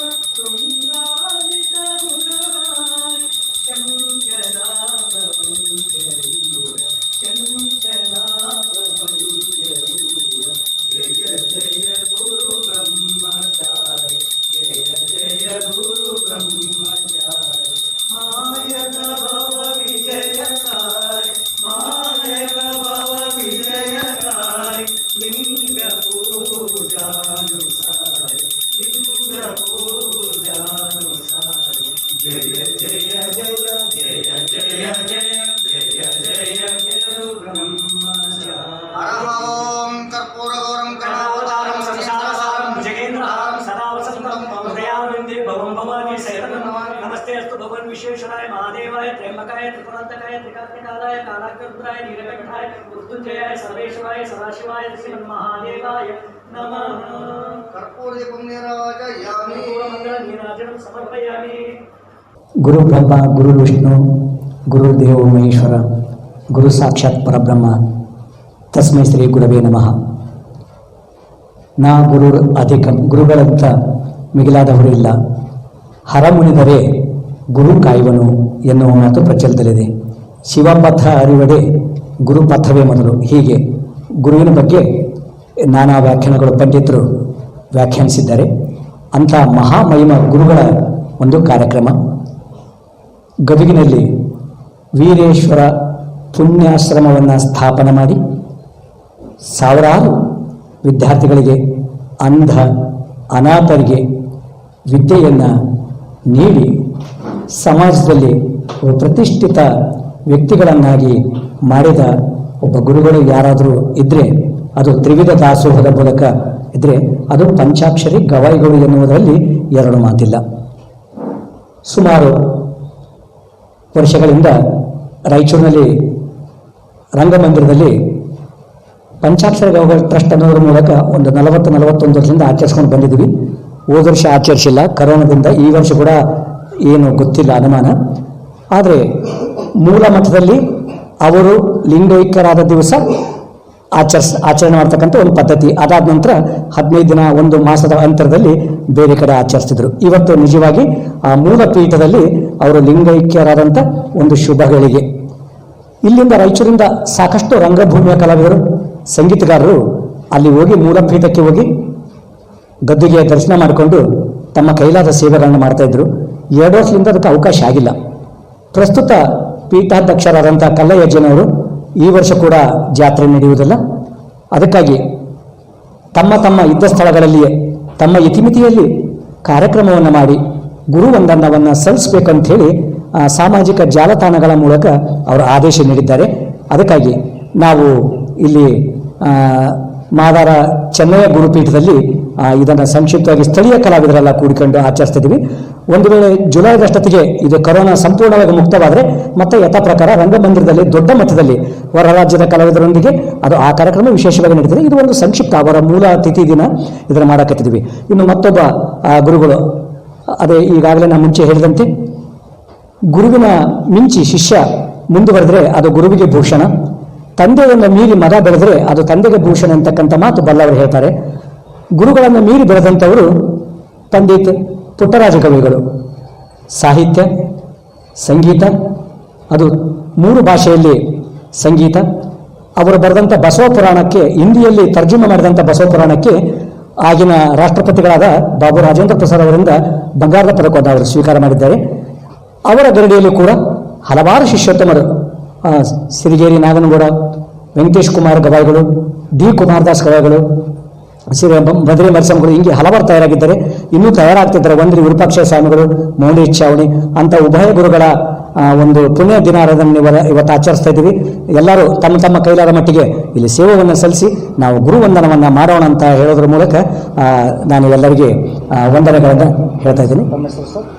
नमस्ते अस्तु भगवान विश्वेश्वराय महादेवाय त्र्यंबकाय त्रिपुरांतकाय त्रिकाग्निकालाय कालाग्निरुद्राय नीलकंठाय मृत्युंजयाय सर्वेश्वराय सदाशिवाय श्रीमन्महादेवाय नमः। कर्पूरदीपं निराजयामि मंगलनीराजनं समर्पयामि। गुरु ब्रह्मा गुरु विष्णु गुरुदेव महेश्वर गुरु साक्षात् परब्रह्ಮ तस्मै ಶ್ರೀ ಗುರವೇ ನಮಃ. ನಾ ಗುರು ಅಧಿಕಂ, ಗುರುಗಳಂತ ಮಿಗಿಲಾದವರು ಇಲ್ಲ. ಹರಮುನಿದರೆ ಗುರು ಕಾಯುವನು ಎನ್ನುವ ಮಾತು ಪ್ರಚಲಿತದಲ್ಲಿದೆ. ಶಿವಪಥ ಅರಿವಡೆ ಗುರುಪಥವೇ ಮೊದಲು. ಹೀಗೆ ಗುರುವಿನ ಬಗ್ಗೆ ನಾನಾ ವ್ಯಾಖ್ಯಾನಗಳು ಪಂಡಿತರು ವ್ಯಾಖ್ಯಾನಿಸಿದ್ದಾರೆ. ಅಂಥ ಮಹಾಮಹಿಮ ಗುರುಗಳ ಒಂದು ಕಾರ್ಯಕ್ರಮ ಗದಗಿನಲ್ಲಿ ವೀರೇಶ್ವರ ಪುಣ್ಯಾಶ್ರಮವನ್ನು ಸ್ಥಾಪನೆ ಮಾಡಿ ಸಾವಿರಾರು ವಿದ್ಯಾರ್ಥಿಗಳಿಗೆ, ಅಂಧ ಅನಾಥರಿಗೆ ವಿದ್ಯೆಯನ್ನು ನೀಡಿ ಸಮಾಜದಲ್ಲಿ ಪ್ರತಿಷ್ಠಿತ ವ್ಯಕ್ತಿಗಳನ್ನಾಗಿ ಮಾಡಿದ ಒಬ್ಬ ಗುರುಗಳು ಯಾರಾದರೂ ಇದ್ದರೆ ಅದು ತ್ರಿವಿಧ ದಾಸೋಹದ ಮೂಲಕ ಇದ್ದರೆ ಅದು ಪಂಚಾಕ್ಷರಿ ಗವಾಯಿಗಳು ಎನ್ನುವುದರಲ್ಲಿ ಎರಡು ಮಾತಿಲ್ಲ. ಸುಮಾರು ವರ್ಷಗಳಿಂದ ರಾಯಚೂರಿನಲ್ಲಿ ರಂಗಮಂದಿರದಲ್ಲಿ ಪಂಚಾಕ್ಷರ ಗವಾಯಿಗಳ ಟ್ರಸ್ಟ್ ಅನ್ನೋದ್ರ ಮೂಲಕ ಒಂದು 40-41 ವರ್ಷದಿಂದ ಆಚರಿಸ್ಕೊಂಡು ಬಂದಿದ್ದೀವಿ. ಹೋದ ವರ್ಷ ಆಚರಿಸಿಲ್ಲ ಕರೋನಾದಿಂದ, ಈ ವರ್ಷ ಕೂಡ ಏನು ಗೊತ್ತಿಲ್ಲ ಅನುಮಾನ. ಆದರೆ ಮೂಲ ಮಠದಲ್ಲಿ ಅವರು ಲಿಂಗೈಕ್ಯರಾದ ದಿವಸ ಆಚರಣೆ ಮಾಡ್ತಕ್ಕಂಥ ಒಂದು ಪದ್ಧತಿ. ಅದಾದ ನಂತರ 15 ದಿನ, ಒಂದು ಮಾಸದ ಅಂತರದಲ್ಲಿ ಬೇರೆ ಕಡೆ ಆಚರಿಸ್ತಿದ್ರು. ಇವತ್ತು ನಿಜವಾಗಿ ಆ ಮೂಲ ಪೀಠದಲ್ಲಿ ಅವರು ಲಿಂಗೈಕ್ಯರಾದಂಥ ಒಂದು ಶುಭಗಳಿಗೆ. ಇಲ್ಲಿಂದ ರಾಯಚೂರಿಂದ ಸಾಕಷ್ಟು ರಂಗಭೂಮಿಯ ಕಲಾವಿದರು, ಸಂಗೀತಗಾರರು ಅಲ್ಲಿ ಹೋಗಿ ಮೂಲಪೀಠಕ್ಕೆ ಹೋಗಿ ಗದ್ದುಗೆಯ ದರ್ಶನ ಮಾಡಿಕೊಂಡು ತಮ್ಮ ಕೈಲಾದ ಸೇವೆಗಳನ್ನು ಮಾಡ್ತಾಯಿದ್ರು. 2 ವರ್ಷದಿಂದ ಅದಕ್ಕೆ ಅವಕಾಶ ಆಗಿಲ್ಲ. ಪ್ರಸ್ತುತ ಪೀಠಾಧ್ಯಕ್ಷರಾದಂಥ ಕಲ್ಲಯ್ಯಜ್ಜನವರು ಈ ವರ್ಷ ಕೂಡ ಜಾತ್ರೆ ನಡೆಯುವುದಿಲ್ಲ. ಅದಕ್ಕಾಗಿ ತಮ್ಮ ತಮ್ಮ ಇದ್ದ ಸ್ಥಳಗಳಲ್ಲಿಯೇ ತಮ್ಮ ಇತಿಮಿತಿಯಲ್ಲಿ ಕಾರ್ಯಕ್ರಮವನ್ನು ಮಾಡಿ ಗುರುವಂದನವನ್ನು ಸಲ್ಲಿಸಬೇಕಂಥೇಳಿ ಸಾಮಾಜಿಕ ಜಾಲತಾಣಗಳ ಮೂಲಕ ಅವರು ಆದೇಶ ನೀಡಿದ್ದಾರೆ. ಅದಕ್ಕಾಗಿ ನಾವು ಇಲ್ಲಿ ಮಾದಾರ ಚೆನ್ನಯ್ಯ ಗುರುಪೀಠದಲ್ಲಿ ಇದನ್ನು ಸಂಕ್ಷಿಪ್ತವಾಗಿ ಸ್ಥಳೀಯ ಕಲಾವಿದರೆಲ್ಲ ಕೂಡಿಕೊಂಡು ಆಚರಿಸ್ತಿದ್ದೀವಿ. ಒಂದು ವೇಳೆ ಜುಲೈದಷ್ಟೊತ್ತಿಗೆ ಇದು ಕರೋನಾ ಸಂಪೂರ್ಣವಾಗಿ ಮುಕ್ತವಾದರೆ ಮತ್ತೆ ಯಥಾ ಪ್ರಕಾರ ರಂಗಮಂದಿರದಲ್ಲಿ ದೊಡ್ಡ ಮಟ್ಟದಲ್ಲಿ ಹೊರ ರಾಜ್ಯದ ಕಲಾವಿದರೊಂದಿಗೆ ಅದು ಆ ಕಾರ್ಯಕ್ರಮ ವಿಶೇಷವಾಗಿ ನಡೀತದೆ. ಇದು ಒಂದು ಸಂಕ್ಷಿಪ್ತ ಅವರ ಮೂಲ ತಿಥಿ ದಿನ ಇದನ್ನು ಮಾಡಕತ್ತಿದ್ದೀವಿ. ಇನ್ನು ಮತ್ತೊಬ್ಬ ಗುರುಗಳು, ಅದೇ ಈಗಾಗಲೇ ನಾನು ಮುಂಚೆ ಹೇಳಿದಂತೆ, ಗುರುವಿನ ಮಿಂಚಿ ಶಿಷ್ಯ ಮುಂದುವರೆದರೆ ಅದು ಗುರುವಿಗೆ ಭೂಷಣ, ತಂದೆಯನ್ನು ಮೀರಿ ಮಗ ಬೆಳೆದರೆ ಅದು ತಂದೆಗೆ ಭೂಷಣ ಅಂತಕ್ಕಂಥ ಮಾತು ಬಲ್ಲವರು ಹೇಳ್ತಾರೆ. ಗುರುಗಳನ್ನು ಮೀರಿ ಬೆಳೆದಂಥವರು ಪಂಡಿತ್ ಪುಟ್ಟರಾಜ ಕವಿಗಳು. ಸಾಹಿತ್ಯ, ಸಂಗೀತ, ಅದು 3 ಭಾಷೆಯಲ್ಲಿ ಸಂಗೀತ. ಅವರು ಬರೆದಂಥ ಬಸವ ಪುರಾಣಕ್ಕೆ, ಹಿಂದಿಯಲ್ಲಿ ತರ್ಜುಮೆ ಮಾಡಿದಂಥ ಬಸವ ಪುರಾಣಕ್ಕೆ ಆಗಿನ ರಾಷ್ಟ್ರಪತಿಗಳಾದ ಬಾಬು ರಾಜೇಂದ್ರ ಪ್ರಸಾದ್ ಅವರಿಂದ ಬಂಗಾರದ ಪದಕವನ್ನು ಅವರು ಸ್ವೀಕಾರ ಮಾಡಿದ್ದಾರೆ. ಅವರ ಗರಡಿಯಲ್ಲಿ ಕೂಡ ಹಲವಾರು ಶಿಷ್ಯೋತ್ತಮರು, ಸಿರಿಗೇರಿ ನಾಗನಗೌಡ, ವೆಂಕಟೇಶ್ ಕುಮಾರ್ ಗವಾಯಿಗಳು, ಡಿ ಕುಮಾರದಾಸ್ ಗವಾಯಿಗಳು, ಬದ್ರಿ ಮರ್ಸಂಗಳು, ಹಿಂಗೆ ಹಲವಾರು ತಯಾರಾಗಿದ್ದಾರೆ. ಇನ್ನೂ ತಯಾರಾಗ್ತಿದ್ದಾರೆ. ಒಂದ್ರಿ ವಿರೂಪಾಕ್ಷ ಸ್ವಾಮಿಗಳು, ಮೌನೇಶ್ ಚಾವಣಿ ಅಂತ ಉಭಯ ಗುರುಗಳ ಒಂದು ಪುಣ್ಯ ದಿನಾರಾಧನೆ ಇವತ್ತು ಆಚರಿಸ್ತಾ ಇದ್ದೀವಿ. ಎಲ್ಲರೂ ತಮ್ಮ ತಮ್ಮ ಕೈಲಾದ ಮಟ್ಟಿಗೆ ಇಲ್ಲಿ ಸೇವೆಯನ್ನು ಸಲ್ಲಿಸಿ ನಾವು ಗುರುವಂದನವನ್ನು ಮಾಡೋಣ ಅಂತ ಹೇಳೋದ್ರ ಮೂಲಕ ನಾನು ಎಲ್ಲರಿಗೆ ವಂದನೆಗಳನ್ನು ಹೇಳ್ತಾ ಇದ್ದೀನಿ. ನಮ್ಮ ಹೆಸರು ಸರ್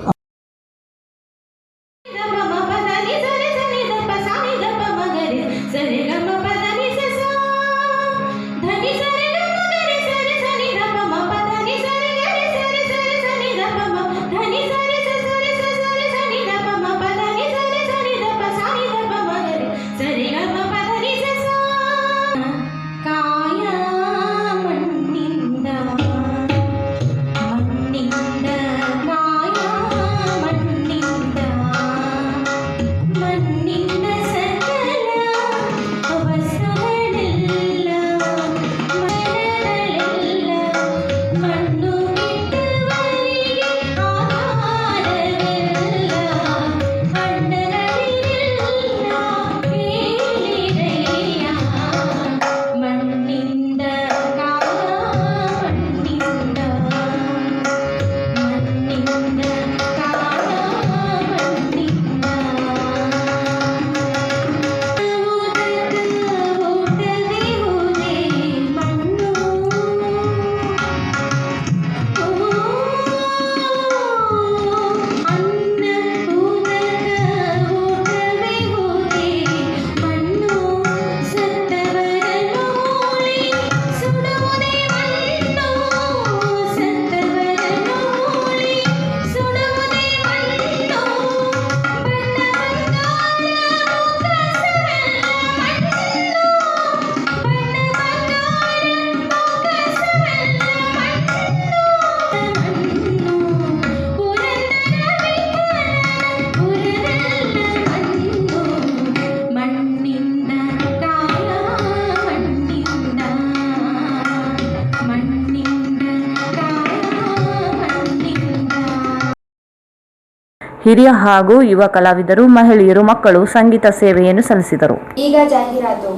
ಹಿರಿಯ ಹಾಗೂ ಯುವ ಕಲಾವಿದರು, ಮಹಿಳೆಯರು, ಮಕ್ಕಳು ಸಂಗೀತ ಸೇವೆಯನ್ನು ಸಲ್ಲಿಸಿದರು. ಈಗ ಜಾಹೀರಾತು.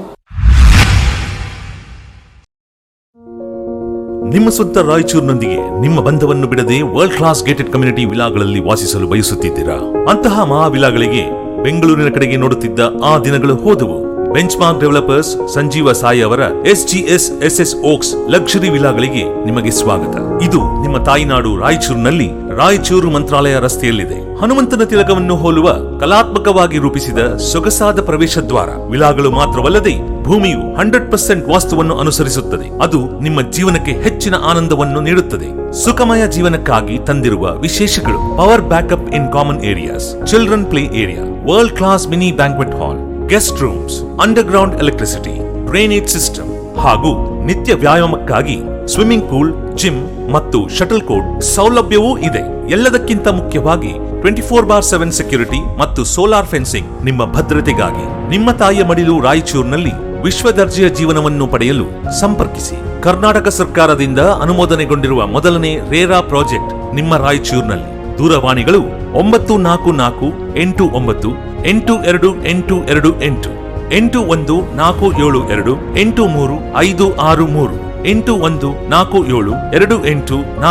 ನಿಮ್ಮ ಸ್ವಂತ ರಾಯಚೂರಿನೊಂದಿಗೆ ನಿಮ್ಮ ಬಂಧವನ್ನು ಬಿಡದೆ ವರ್ಲ್ಡ್ ಕ್ಲಾಸ್ ಗೇಟೆಡ್ ಕಮ್ಯುನಿಟಿ ವಿಲಾಗಳಲ್ಲಿ ವಾಸಿಸಲು ಬಯಸುತ್ತಿದ್ದೀರಾ? ಅಂತಹ ಮಹಾವಿಲಾಗಳಿಗೆ ಬೆಂಗಳೂರಿನ ಕಡೆಗೆ ನೋಡುತ್ತಿದ್ದ ಆ ದಿನಗಳು ಹೋದವು. Benchmark developers Sanjeeva Sai ಅವರ SGSSS ಓಕ್ಸ್ ಲಕ್ಸುರಿ ವಿಲಾಗಳಿಗೆ ನಿಮಗೆ ಸ್ವಾಗತ. ಇದು ನಿಮ್ಮ ತಾಯಿನಾಡು ರಾಯಚೂರಿನಲ್ಲಿ ರಾಯಚೂರು ಮಂತ್ರಾಲಯ ರಸ್ತೆಯಲ್ಲಿದೆ. ಹನುಮಂತನ ತಿಲಕವನ್ನು ಹೋಲುವ ಕಲಾತ್ಮಕವಾಗಿ ರೂಪಿಸಿದ ಸೊಗಸಾದ ಪ್ರವೇಶ ದ್ವಾರ. ವಿಲಾಗಳು ಮಾತ್ರವಲ್ಲದೆ ಭೂಮಿಯು 100% ವಾಸ್ತುವನ್ನು ಅನುಸರಿಸುತ್ತದೆ. ಅದು ನಿಮ್ಮ ಜೀವನಕ್ಕೆ ಹೆಚ್ಚಿನ ಆನಂದವನ್ನು ನೀಡುತ್ತದೆ. ಸುಖಮಯ ಜೀವನಕ್ಕಾಗಿ ತಂದಿರುವ ವಿಶೇಷಗಳು: power backup in common areas, children play area, world class mini banquet hall, guest rooms, underground electricity, drainage system ಹಾಗೂ ನಿತ್ಯ ವ್ಯಾಯಾಮಕ್ಕಾಗಿ ಸ್ವಿಮ್ಮಿಂಗ್ ಪೂಲ್, ಜಿಮ್ ಮತ್ತು ಶಟಲ್ ಕೋರ್ಟ್ ಸೌಲಭ್ಯವೂ ಇದೆ. ಎಲ್ಲದಕ್ಕಿಂತ ಮುಖ್ಯವಾಗಿ 24/7 ಸೆಕ್ಯೂರಿಟಿ ಮತ್ತು ಸೋಲಾರ್ ಫೆನ್ಸಿಂಗ್ ನಿಮ್ಮ ಭದ್ರತೆಗಾಗಿ. ನಿಮ್ಮ ತಾಯಿಯ ಮಡಿಲು ರಾಯಚೂರಿನಲ್ಲಿ ವಿಶ್ವ ದರ್ಜೆಯ ಜೀವನವನ್ನು ಪಡೆಯಲು ಸಂಪರ್ಕಿಸಿ. ಕರ್ನಾಟಕ ಸರ್ಕಾರದಿಂದ ಅನುಮೋದನೆಗೊಂಡಿರುವ ಮೊದಲನೇ ರೇರಾ ಪ್ರಾಜೆಕ್ಟ್ ನಿಮ್ಮ ರಾಯಚೂರಿನಲ್ಲಿ. ದೂರವಾಣಿಗಳು 944 89 8228 81 472 83 563 81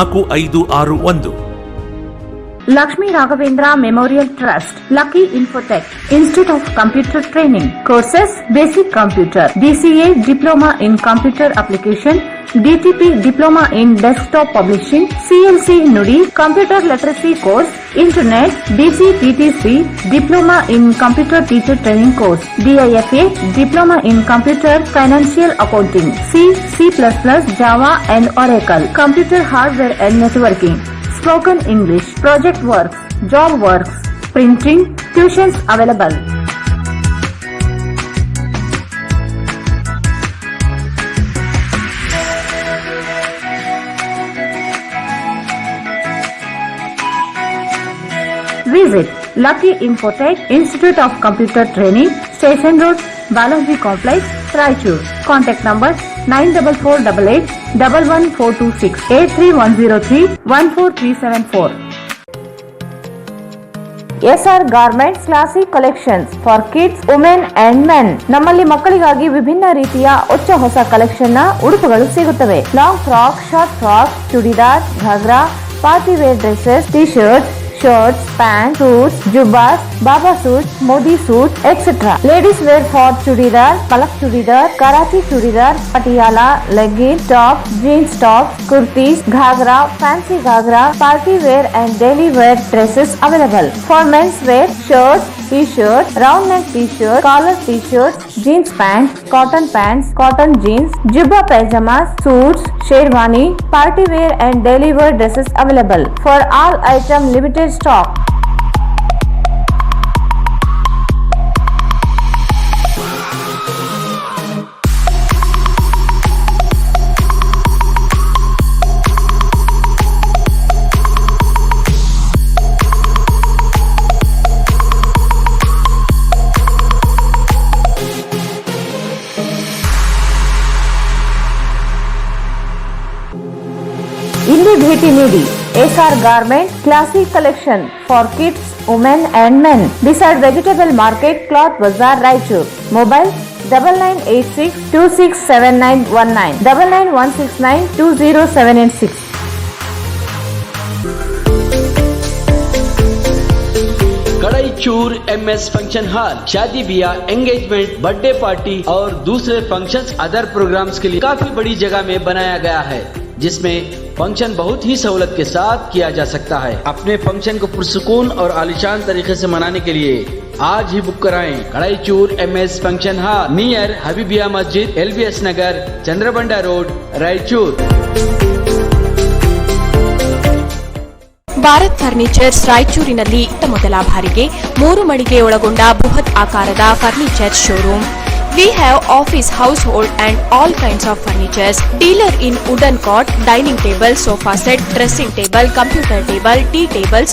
472 46561. Lakshmi Raghavendra Memorial Trust, Lucky Infotech, Institute of Computer Training, Courses, Basic Computer, DCA Diploma in Computer Application, DTP Diploma in Desktop Publishing, CLC Nudi, Computer Literacy Course, Internet, DCTTC, Diploma in Computer Teacher Training Course, DIFA, Diploma in Computer Financial Accounting, C++, Java and Oracle, Computer Hardware and Networking, Spoken English, Project Works, Job Works, Printing, Tuitions available. Visit Lucky Infotech, Institute of Computer Training, Station Road, Balaji Complex, Raichur. Contact number 94488 11426 83103 14374. SR Garments Classic Collections for Kids, Women and Men. ನಮ್ಮಲ್ಲಿ ಮಕ್ಕಳಿಗಾಗಿ ವಿಭಿನ್ನ ರೀತಿಯ ಹೊಸ collection ನ ಉಡುಪುಗಳು ಸಿಗುತ್ತವೆ. Long frock, short frock, churidar, ghagra, party wear dresses, T shirt, shirts, pants, suits, jubbas, baba suits, modi suits, etc. Ladies wear for chudidar, palak chudidar, Karachi chudidar, patiala, leggings, tops, jeans tops, kurtis, ghagra, fancy ghagra, party wear and daily wear dresses available. For men's wear, shirts, t-shirt, round neck t-shirt, collar t-shirt, jeans pants, cotton jeans, jubba pajamas, suits, sherwani, party wear and daily wear dresses available. For all item limited stock. ಇಲ್ಲಿ ಭೇಟಿ ನೀಡಿ SR Garment Classic Collection for kids, women and men beside Vegetable Market, Cloth Bazaar, Raichur. Mobile 9986267919 9916920786. Kadaichur MS function hall शादी ब्याह, engagement, birthday party और दूसरे functions other programmes के लिए काफी बड़ी जगह में बनाया गया है, जिसमें फंक्शन बहुत ही सहूलत के साथ किया जा सकता है। अपने फंक्शन को पुरसुकून और आलीशान तरीके से मनाने के लिए आज ही बुक कराएं। Kadaichur MS function hall near Habibiya मस्जिद, LBS नगर, चंद्रबंडा रोड, रायचूर। ಭಾರತ್ ಫರ್ನಿಚರ್ಸ್ ರಾಯಚೂರಿನಲ್ಲಿ ಇತ್ತ ಮೊದಲ ಬಾರಿಗೆ 3 ಮಳಿಗೆ ಒಳಗೊಂಡ ಬೃಹತ್ ಆಕಾರದ furniture showroom. We have office, household and all kinds of furnitures. Dealer in wooden cot, dining table, sofa set, dressing table, computer table, tea tables,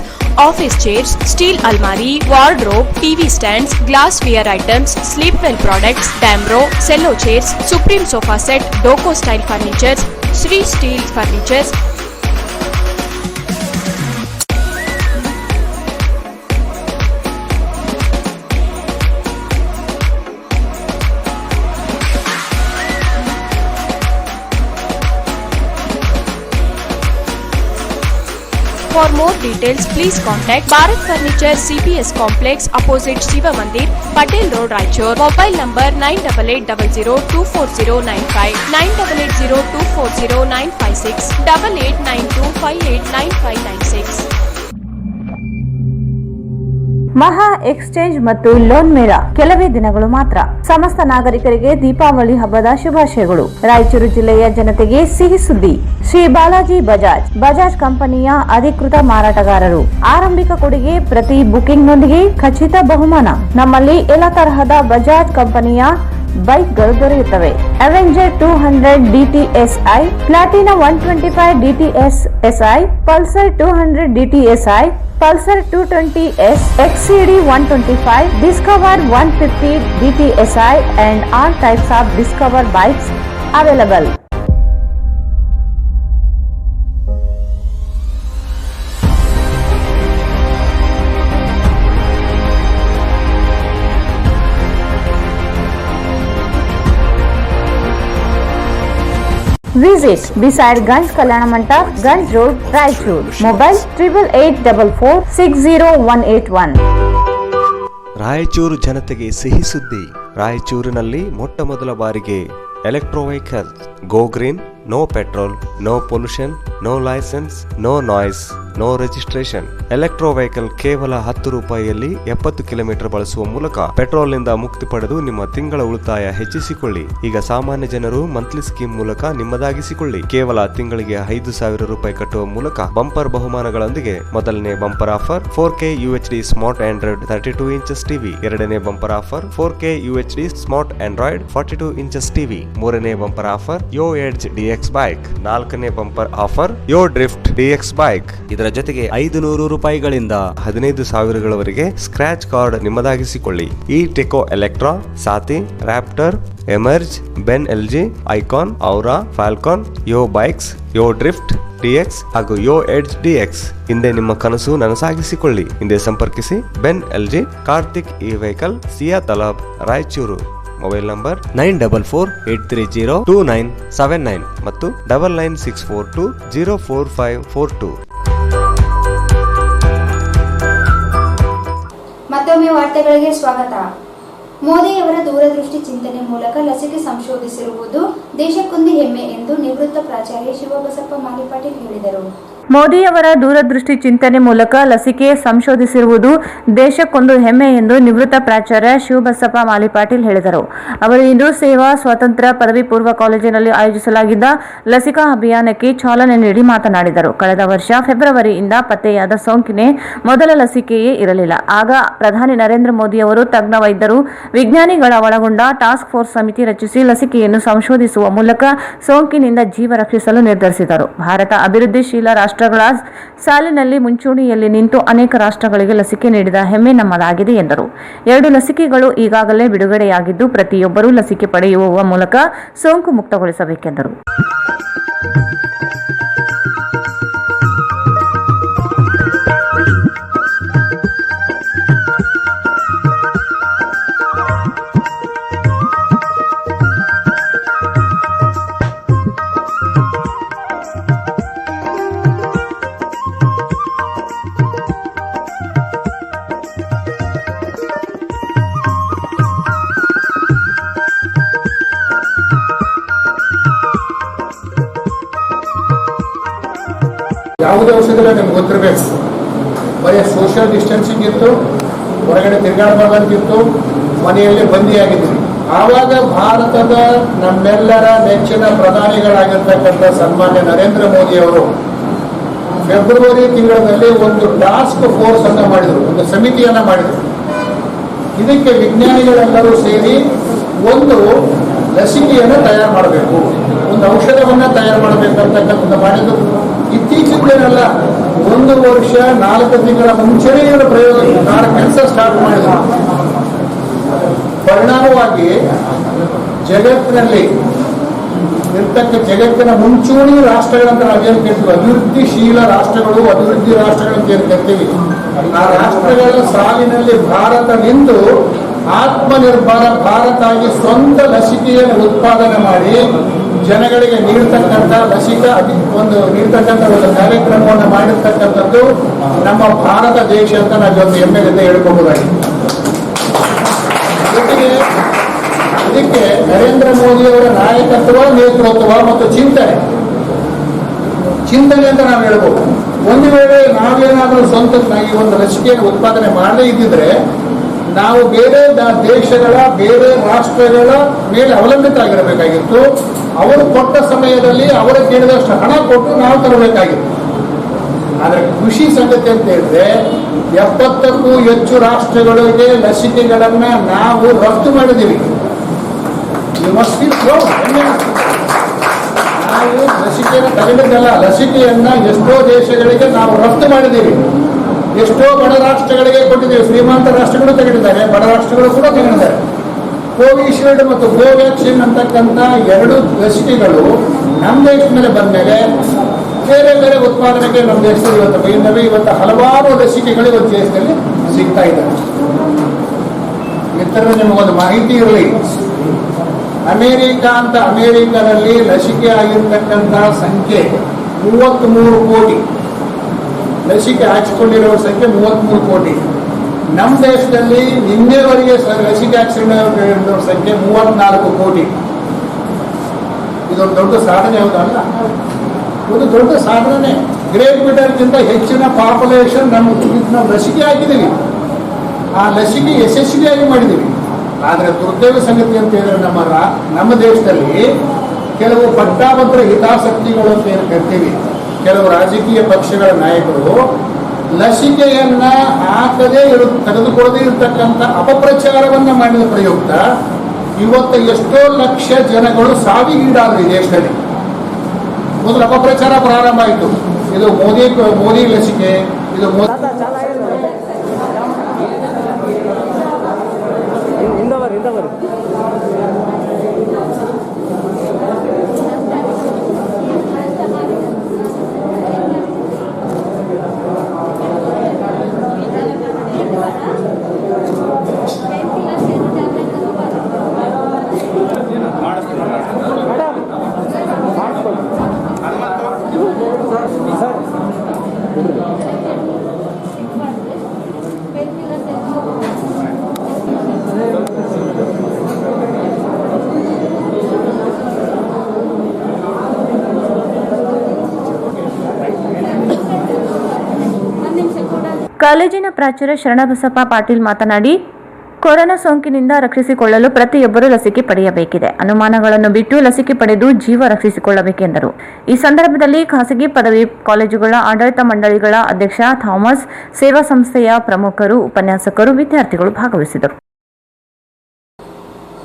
office chairs, steel almari, wardrobe, TV stands, glassware items, sleepwell products, Damro, cello chairs, Supreme sofa set, Doco style furnitures, Sri steel furnitures. For more details, please contact Bharat Furniture CPS Complex opposite Shiva Mandir, Patel Road, Raichur. Mobile number 9880240959, 9880240956, 8892589596. ಮಹಾ exchange ಮತ್ತು loan ಮೇಳ ಕೆಲವೇ ದಿನಗಳು ಮಾತ್ರ. ಸಮಸ್ತ ನಾಗರಿಕರಿಗೆ ದೀಪಾವಳಿ ಹಬ್ಬದ ಶುಭಾಶಯಗಳು. ರಾಯಚೂರು ಜಿಲ್ಲೆಯ ಜನತೆಗೆ ಸಿಹಿ ಸುದ್ದಿ. ಶ್ರೀ ಬಾಲಾಜಿ ಬಜಾಜ್ ಕಂಪನಿಯ ಅಧಿಕೃತ ಮಾರಾಟಗಾರರು. ಆರಂಭಿಕ ಕೊಡುಗೆ ಪ್ರತಿ ಬುಕಿಂಗ್ನೊಂದಿಗೆ ಖಚಿತ ಬಹುಮಾನ. ನಮ್ಮಲ್ಲಿ ಎಲ್ಲ ತರಹದ ಬಜಾಜ್ ಕಂಪನಿಯ ಬೈಕ್ಗಳು ದೊರೆಯುತ್ತವೆ. Avenger 200 DTSI, Platina 125 DTSI, Pulsar 200 DTSI, Pulsar 220S, XCD 125, Discover 150 DTSI and all types of Discover bikes available. Visit beside Ganj Kalyana Mandap, Ganj Road, Raichur. Mobile 8844460181. Raichur ಜನತೆಗೆ ಸಿಹಿ ಸುದ್ದಿ. ರಾಯಚೂರಿನಲ್ಲಿ ಮೊಟ್ಟ ಮೊದಲ ಬಾರಿಗೆ electro vehicle go green, no petrol, no pollution, no licence, no noise, no registration. Electro vehicle ಕೇವಲ 10 ರೂಪಾಯಿಯಲ್ಲಿ 70 kilometre ಬಳಸುವ ಮೂಲಕ ಪೆಟ್ರೋಲ್ ನಿಂದ ಮುಕ್ತಿ ಪಡೆದು ನಿಮ್ಮ ತಿಂಗಳ ಉಳಿತಾಯ ಹೆಚ್ಚಿಸಿಕೊಳ್ಳಿ. ಈಗ ಸಾಮಾನ್ಯ ಜನರು ಮಂತ್ಲಿ ಸ್ಕೀಮ್ ಮೂಲಕ ನಿಮ್ಮದಾಗಿಸಿಕೊಳ್ಳಿ. ಕೇವಲ ತಿಂಗಳಿಗೆ 5,000 ರೂಪಾಯಿ ಕಟ್ಟುವ ಮೂಲಕ ಬಂಪರ್ ಬಹುಮಾನಗಳೊಂದಿಗೆ ಮೊದಲನೇ bumper offer 4K UHD smart Android 32 inches TV. ಎರಡನೇ bumper offer 4K UHD smart Android 42 inches TV. ಮೂರನೇ bumper offer Yo Edge DX bike. ನಾಲ್ಕನೇ bumper offer Yo Drift DX bike. ಇದರ ಜೊತೆಗೆ 500 ರೂಪಾಯಿಗಳಿಂದ 15,000ಗಳವರೆಗೆ ಸ್ಕ್ರಾಚ್ ಕಾರ್ಡ್ ನಿಮ್ಮದಾಗಿಸಿಕೊಳ್ಳಿ. ಈ Teco Electra, Saathi, Raptor, Emerge, Ben LG, Icon, Aura, Falcon, Yo bikes, Yo Drift DX ಹಾಗೂ ಯೋ Edge DX. ಹಿಂದೆ ನಿಮ್ಮ ಕನಸು ನನಸಾಗಿಸಿಕೊಳ್ಳಿ. ಹಿಂದೆ ಸಂಪರ್ಕಿಸಿ ಬೆನ್ LG, ಕಾರ್ತಿಕ್ ಇ ವೆಹಿಕಲ್, ಸಿಯಾ ತಲಾಬ್, ರಾಯಚೂರು. ಮೊಬೈಲ್ ನಂಬರ್ 9483029799 ಮತ್ತು 9964204542. ವಾರ್ತೆಗಳಿಗೆ ಸ್ವಾಗತ. ಮೋದಿಯವರ ದೂರದೃಷ್ಟಿ ಚಿಂತನೆ ಮೂಲಕ ಲಸಿಕೆ ಸಂಶೋಧಿಸಿರುವುದು ದೇಶಕ್ಕೊಂದು ಹೆಮ್ಮೆ ಎಂದು ನಿವೃತ್ತ ಪ್ರಾಚಾರ್ಯ ಶಿವಬಸಪ್ಪ ಮಾಲಿಪಾಟೀಲ್ ಹೇಳಿದರು. ಮೋದಿಯವರ ದೂರದೃಷ್ಟಿ ಚಿಂತನೆ ಮೂಲಕ ಲಸಿಕೆ ಸಂಶೋಧಿಸಿರುವುದು ದೇಶಕ್ಕೊಂದು ಹೆಮ್ಮೆ ಎಂದು ನಿವೃತ್ತ ಪ್ರಾಚಾರ್ಯ ಶಿವಬಸಪ್ಪ ಮಾಲಿಪಾಟೀಲ್ ಹೇಳಿದರು. ಅವರು ಇಂದು ಸೇವಾ ಸ್ವಾತಂತ್ರ್ಯ ಪದವಿ ಪೂರ್ವ ಕಾಲೇಜಿನಲ್ಲಿ ಆಯೋಜಿಸಲಾಗಿದ್ದ ಲಸಿಕಾ ಅಭಿಯಾನಕ್ಕೆ ಚಾಲನೆ ನೀಡಿ ಮಾತನಾಡಿದರು. ಕಳೆದ ವರ್ಷ ಫೆಬ್ರವರಿಯಿಂದ ಪತ್ತೆಯಾದ ಸೋಂಕಿನ ಮೊದಲ ಲಸಿಕೆಯೇ ಇರಲಿಲ್ಲ. ಆಗ ಪ್ರಧಾನಿ ನರೇಂದ್ರ ಮೋದಿ ಅವರು ತಜ್ಞ ವೈದ್ಯರು, ವಿಜ್ಞಾನಿಗಳ ಒಳಗೊಂಡ ಟಾಸ್ಕ್ ಫೋರ್ಸ್ ಸಮಿತಿ ರಚಿಸಿ ಲಸಿಕೆಯನ್ನು ಸಂಶೋಧಿಸುವ ಮೂಲಕ ಸೋಂಕಿನಿಂದ ಜೀವ ರಕ್ಷಿಸಲು ನಿರ್ಧರಿಸಿದರು. ಭಾರತ ಅಭಿವೃದ್ಧಿಶೀಲ ರಾಷ್ಟ್ರಗಳ ಸಾಲಿನಲ್ಲಿ ಮುಂಚೂಣಿಯಲ್ಲಿ ನಿಂತು ಅನೇಕ ರಾಷ್ಟ್ರಗಳಿಗೆ ಲಸಿಕೆ ನೀಡಿದ ಹೆಮ್ಮೆ ನಮ್ಮದಾಗಿದೆ ಎಂದರು. 2 ಲಸಿಕೆಗಳು ಈಗಾಗಲೇ ಬಿಡುಗಡೆಯಾಗಿದ್ದು ಪ್ರತಿಯೊಬ್ಬರೂ ಲಸಿಕೆ ಪಡೆಯುವ ಮೂಲಕ ಸೋಂಕು ಮುಕ್ತಗೊಳಿಸಬೇಕೆಂದರು. ಯಾವುದೇ ಔಷಧಿಲ್ಲ ನಿಮ್ಗೆ ಗೊತ್ತಿರಬೇಕು. ಬರೀ ಸೋಷಿಯಲ್ ಡಿಸ್ಟೆನ್ಸಿಂಗ್ ಇತ್ತು, ಹೊರಗಡೆ ತಿರುಗಾಡಬಾರ್ದಂತಿತ್ತು, ಮನೆಯಲ್ಲಿ ಬಂದಿಯಾಗಿದ್ವಿ. ಆವಾಗ ಭಾರತದ ನಮ್ಮೆಲ್ಲರ ನೆಚ್ಚಿನ ಪ್ರಧಾನಿಗಳಾಗಿರ್ತಕ್ಕಂಥ ಸನ್ಮಾನ್ಯ ನರೇಂದ್ರ ಮೋದಿ ಅವರು ಫೆಬ್ರವರಿ ತಿಂಗಳಲ್ಲಿ ಒಂದು ಟಾಸ್ಕ್ ಫೋರ್ಸ್ ಅನ್ನ ಮಾಡಿದರು, ಒಂದು ಸಮಿತಿಯನ್ನ ಮಾಡಿದರು. ಇದಕ್ಕೆ ವಿಜ್ಞಾನಿಗಳೆಲ್ಲರೂ ಸೇರಿ ಒಂದು ಲಸಿಕೆಯನ್ನು ತಯಾರು ಮಾಡಬೇಕು, ಒಂದು ಔಷಧವನ್ನ ತಯಾರು ಮಾಡಬೇಕಂತಕ್ಕಂಥ ಮಾಡಿದ್ದು. ಇತ್ತೀಚಿನಲ್ಲ, 1 ವರ್ಷ 4 ತಿಂಗಳ ಮುಂಚೆನೇ ಇವರ ಕೆಲಸ ಸ್ಟಾರ್ಟ್ ಮಾಡಿದ್ರು. ಪರಿಣಾಮವಾಗಿ ಜಗತ್ತಿನಲ್ಲಿ ಜಗತ್ತಿನ ಮುಂಚೂಣಿ ರಾಷ್ಟ್ರಗಳಂತ ನಾವೇನು ಕೇಳ್ತೀವಿ, ಅಭಿವೃದ್ಧಿಶೀಲ ರಾಷ್ಟ್ರಗಳು, ಅಭಿವೃದ್ಧಿ ರಾಷ್ಟ್ರಗಳಂತ ಏನು ಕೇಳ್ತೀವಿ, ಆ ರಾಷ್ಟ್ರಗಳ ಸಾಲಿನಲ್ಲಿ ಭಾರತ ನಿಂತು ಆತ್ಮನಿರ್ಭರ ಭಾರತ ಆಗಿ ಸ್ವಂತ ಲಸಿಕೆಯನ್ನು ಉತ್ಪಾದನೆ ಮಾಡಿ ಜನಗಳಿಗೆ ನೀಡತಕ್ಕಂಥ ನೀಡತಕ್ಕಂಥ ಒಂದು ಕಾರ್ಯಕ್ರಮವನ್ನು ಮಾಡಿರ್ತಕ್ಕಂಥದ್ದು ನಮ್ಮ ಭಾರತ ದೇಶ ಅಂತ ನಾವು ಒಂದು ಹೆಮ್ಮೆಯಿಂದ ಹೇಳ್ಕೋಬಹುದಾಗಿದೆ. ಇದಕ್ಕೆ ನರೇಂದ್ರ ಮೋದಿ ಅವರ ನಾಯಕತ್ವ, ನೇತೃತ್ವ ಮತ್ತು ಚಿಂತನೆ ಅಂತ ನಾವು ಹೇಳ್ಬೋದು. ಒಂದು ವೇಳೆ ನಾವೇನಾದರೂ ಸ್ವಂತ ಈ ಒಂದು ಲಸಿಕೆಯನ್ನು ಉತ್ಪಾದನೆ ಮಾಡದೇ ಇದ್ದಿದ್ರೆ ನಾವು ಬೇರೆ ದೇಶಗಳ, ಬೇರೆ ರಾಷ್ಟ್ರಗಳ ಮೇಲೆ ಅವಲಂಬಿತ ಆಗಿರಬೇಕಾಗಿತ್ತು. ಅವರು ಕೊಟ್ಟ ಸಮಯದಲ್ಲಿ ಅವರು ಕೇಳಿದಷ್ಟು ಹಣ ಕೊಟ್ಟು ನಾವು ತರಬೇಕಾಗಿತ್ತು. ಆದರೆ ಖುಷಿ ಸಂಗತಿ ಅಂತ ಹೇಳಿದ್ರೆ 70ಕ್ಕೂ ಹೆಚ್ಚು ರಾಷ್ಟ್ರಗಳಿಗೆ ಲಸಿಕೆಗಳನ್ನ ನಾವು ರಫ್ತು ಮಾಡಿದ್ದೀವಿ. ನಾವು ಲಸಿಕೆಯನ್ನು ತಗೊಂಡಿದ್ದಲ್ಲ, ಲಸಿಕೆಯನ್ನ ಎಷ್ಟೋ ದೇಶಗಳಿಗೆ ನಾವು ರಫ್ತು ಮಾಡಿದ್ದೀವಿ. ಎಷ್ಟೋ ಬಡ ರಾಷ್ಟ್ರಗಳಿಗೆ ಕೊಟ್ಟಿದ್ದೀವಿ. ಶ್ರೀಮಂತ ರಾಷ್ಟ್ರಗಳು ತಗೊಂಡಿದ್ದಾರೆ, ಬಡ ರಾಷ್ಟ್ರಗಳು ಕೂಡ ತಗೊಂಡಿದ್ದಾರೆ. ಕೋವಿಶೀಲ್ಡ್ ಮತ್ತು ಕೋವ್ಯಾಕ್ಸಿನ್ ಅಂತಕ್ಕಂಥ 2 ಲಸಿಕೆಗಳು ನಮ್ಮ ದೇಶದ ಮೇಲೆ ಬಂದ ಮೇಲೆ ಬೇರೆ ಬೇರೆ ಉತ್ಪಾದನೆಗೆ ನಮ್ಮ ದೇಶದಲ್ಲಿ ಇವತ್ತು ಹಲವಾರು ಲಸಿಕೆಗಳು ಇವತ್ತು ದೇಶದಲ್ಲಿ ಸಿಗ್ತಾ ಇದ್ದಾರೆ. ಮಿತ್ರರೇ, ನಿಮಗೊಂದು ಮಾಹಿತಿ ಇರಲಿ, ಅಮೆರಿಕಾದಲ್ಲಿ ಲಸಿಕೆ ಆಗಿರ್ತಕ್ಕಂಥ ಸಂಖ್ಯೆ 33 ಕೋಟಿ. ಲಸಿಕೆ ಹಾಕಿಕೊಂಡಿರುವ ಸಂಖ್ಯೆ 33 ಕೋಟಿ. ನಮ್ಮ ದೇಶದಲ್ಲಿ ನಿನ್ನೆವರೆಗೆ ಲಸಿಕೆ ಹಾಕಿಸಿಕೊಂಡಿರುವ ಸಂಖ್ಯೆ 34 ಕೋಟಿ. ಇದೊಂದು ದೊಡ್ಡ ಸಾಧನೆ ಹೌದಲ್ಲ? ಒಂದು ದೊಡ್ಡ ಸಾಧನೆ. ಗ್ರೇಟ್ ಬ್ರಿಟನ್ಗಿಂತ ಹೆಚ್ಚಿನ ಪಾಪ್ಯುಲೇಷನ್ ನಾವು ಲಸಿಕೆ ಹಾಕಿದ್ದೀವಿ. ಆ ಲಸಿಕೆ ಯಶಸ್ವಿಯಾಗಿ ಮಾಡಿದ್ದೀವಿ. ಆದರೆ ದುರ್ದೈವ ಸಂಗತಿ ಅಂತ ಹೇಳಿದ್ರೆ ನಮ್ಮ ದೇಶದಲ್ಲಿ ಕೆಲವು ಪಟ್ಟಾಭದ್ರ ಹಿತಾಸಕ್ತಿಗಳು ಅಂತ ಏನು ಕರಿತೀವಿ, ಕೆಲವು ರಾಜಕೀಯ ಪಕ್ಷಗಳ ನಾಯಕರು ಲಸಿಕೆಯನ್ನ ಹಾಕದೇ ತೆಗೆದುಕೊಳ್ಳದೇ ಇರತಕ್ಕಂಥ ಅಪಪ್ರಚಾರವನ್ನ ಮಾಡಿದ ಪ್ರಯುಕ್ತ ಇವತ್ತು ಎಷ್ಟೋ ಲಕ್ಷ ಜನಗಳು ಸಾವಿಗೀಡಾದ್ರು ಈ ದೇಶದಲ್ಲಿ. ಮೊದಲು ಅಪಪ್ರಚಾರ ಪ್ರಾರಂಭ ಆಯಿತು. ಇದು ಮೋದಿ ಲಸಿಕೆ, ಇದು ಕಾಲೇಜಿನ ಪ್ರಾಚಾರ್ಯ ಶರಣಬಸಪ್ಪ ಪಾಟೀಲ್ ಮಾತನಾಡಿ, ಕೊರೋನಾ ಸೋಂಕಿನಿಂದ ರಕ್ಷಿಸಿಕೊಳ್ಳಲು ಪ್ರತಿಯೊಬ್ಬರೂ ಲಸಿಕೆ ಪಡೆಯಬೇಕಿದೆ. ಅನುಮಾನಗಳನ್ನು ಬಿಟ್ಟು ಲಸಿಕೆ ಪಡೆದು ಜೀವ ರಕ್ಷಿಸಿಕೊಳ್ಳಬೇಕೆಂದರು. ಈ ಸಂದರ್ಭದಲ್ಲಿ ಖಾಸಗಿ ಪದವಿ ಕಾಲೇಜುಗಳ ಆಡಳಿತ ಮಂಡಳಿಗಳ ಅಧ್ಯಕ್ಷ ಥಾಮಸ್, ಸೇವಾ ಸಂಸ್ಥೆಯ ಪ್ರಮುಖರು, ಉಪನ್ಯಾಸಕರು, ವಿದ್ಯಾರ್ಥಿಗಳು ಭಾಗವಹಿಸಿದರು.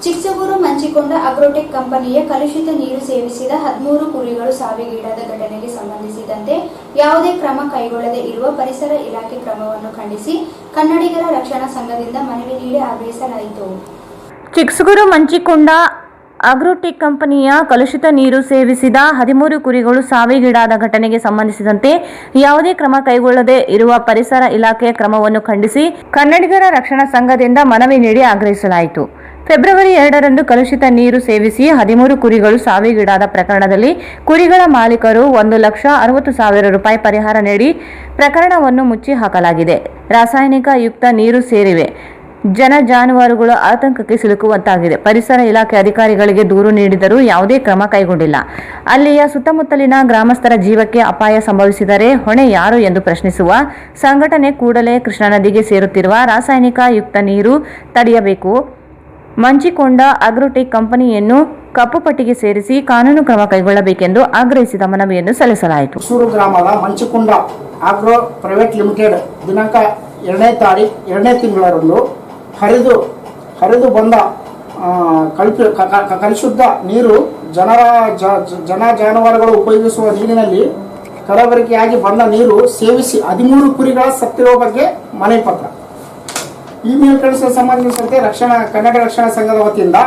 ಚಿಕ್ಸಗೂರು ಮಂಚಿಕೊಂಡ ಅಗ್ರೋಟೆಕ್ ಕಂಪನಿಯ ಕಲುಷಿತ ನೀರು ಸೇವಿಸಿದ 13 ಕುರಿಗಳು ಸಾವಿಗೀಡಾದ ಘಟನೆಗೆ ಸಂಬಂಧಿಸಿದಂತೆ ಯಾವುದೇ ಕ್ರಮ ಕೈಗೊಳ್ಳದೆ ಇರುವ ಪರಿಸರ ಇಲಾಖೆ ಕ್ರಮವನ್ನು ಖಂಡಿಸಿ ಕನ್ನಡಿಗರ ರಕ್ಷಣಾ ಸಂಘದಿಂದ ಮನವಿ ನೀಡಿ ಆಗ್ರಹಿಸಲಾಯಿತು. ಚಿಕ್ಸಗೂರು ಮಂಚಿಕೊಂಡ ಅಗ್ರೋಟೆಕ್ ಕಂಪನಿಯ ಕಲುಷಿತ ನೀರು ಸೇವಿಸಿದ 13 ಕುರಿಗಳು ಸಾವಿಗೀಡಾದ ಘಟನೆಗೆ ಸಂಬಂಧಿಸಿದಂತೆ ಯಾವುದೇ ಕ್ರಮ ಕೈಗೊಳ್ಳದೆ ಇರುವ ಪರಿಸರ ಇಲಾಖೆಯ ಕ್ರಮವನ್ನು ಖಂಡಿಸಿ ಕನ್ನಡಿಗರ ರಕ್ಷಣಾ ಸಂಘದಿಂದ ಮನವಿ ನೀಡಿ ಆಗ್ರಹಿಸಲಾಯಿತು. ಫೆಬ್ರವರಿ 2ರಂದು ಕಲುಷಿತ ನೀರು ಸೇವಿಸಿ 13 ಕುರಿಗಳು ಸಾವಿಗೀಡಾದ ಪ್ರಕರಣದಲ್ಲಿ ಕುರಿಗಳ ಮಾಲೀಕರು 1,60,000 ರೂಪಾಯಿ ಪರಿಹಾರ ನೀಡಿ ಪ್ರಕರಣವನ್ನು ಮುಚ್ಚಿ ಹಾಕಲಾಗಿದೆ. ರಾಸಾಯನಿಕ ಯುಕ್ತ ನೀರು ಸೇರಿವೆ. ಜಾನುವಾರುಗಳು ಆತಂಕಕ್ಕೆ ಸಿಲುಕುವಂತಾಗಿದೆ. ಪರಿಸರ ಇಲಾಖೆ ಅಧಿಕಾರಿಗಳಿಗೆ ದೂರು ನೀಡಿದರೂ ಯಾವುದೇ ಕ್ರಮ ಕೈಗೊಂಡಿಲ್ಲ. ಅಲ್ಲಿಯ ಸುತ್ತಮುತ್ತಲಿನ ಗ್ರಾಮಸ್ಥರ ಜೀವಕ್ಕೆ ಅಪಾಯ ಸಂಭವಿಸಿದರೆ ಹೊಣೆ ಯಾರು ಎಂದು ಪ್ರಶ್ನಿಸುವ ಸಂಘಟನೆ ಕೂಡಲೇ ಕೃಷ್ಣಾ ನದಿಗೆ ಸೇರುತ್ತಿರುವ ರಾಸಾಯನಿಕ ಯುಕ್ತ ನೀರು ತಡೆಯಬೇಕು. ಮಂಚಿಕೊಂಡ ಅಗ್ರೋಟೆಕ್ ಕಂಪನಿಯನ್ನು ಕಪ್ಪು ಪಟ್ಟಿಗೆ ಸೇರಿಸಿ ಕಾನೂನು ಕ್ರಮ ಕೈಗೊಳ್ಳಬೇಕೆಂದು ಆಗ್ರಹಿಸಿದ ಮನವಿಯನ್ನು ಸಲ್ಲಿಸಲಾಯಿತು. ಸೂರು ಗ್ರಾಮದ ಮಂಚಿಕೊಂಡ ಆಗ್ರೋ ಪ್ರೈವೇಟ್ ಲಿಮಿಟೆಡ್ ದಿನಾಂಕ 2ನೇ ತಾರೀಕು 2ನೇ ತಿಂಗಳರಂದು ಹರಿದು ಬಂದ ಕಲುಷಿತ ನೀರು ಜಾನುವಾರುಗಳು ಉಪಯೋಗಿಸುವ ನೀರಿನಲ್ಲಿ ಕಲಬೆರಕೆಯಾಗಿ ಬಂದ ನೀರು ಸೇವಿಸಿ 13 ಕುರಿಗಳ ಸತ್ತಿರುವ ಬಗ್ಗೆ ಮನವಿ ಪತ್ರ. ಈ ಮೇಲ್ಕಳಿಸುವ ಸಂಬಂಧಿಸಿದಂತೆ ಕನ್ನಡ ರಕ್ಷಣಾ ಸಂಘದ ವತಿಯಿಂದ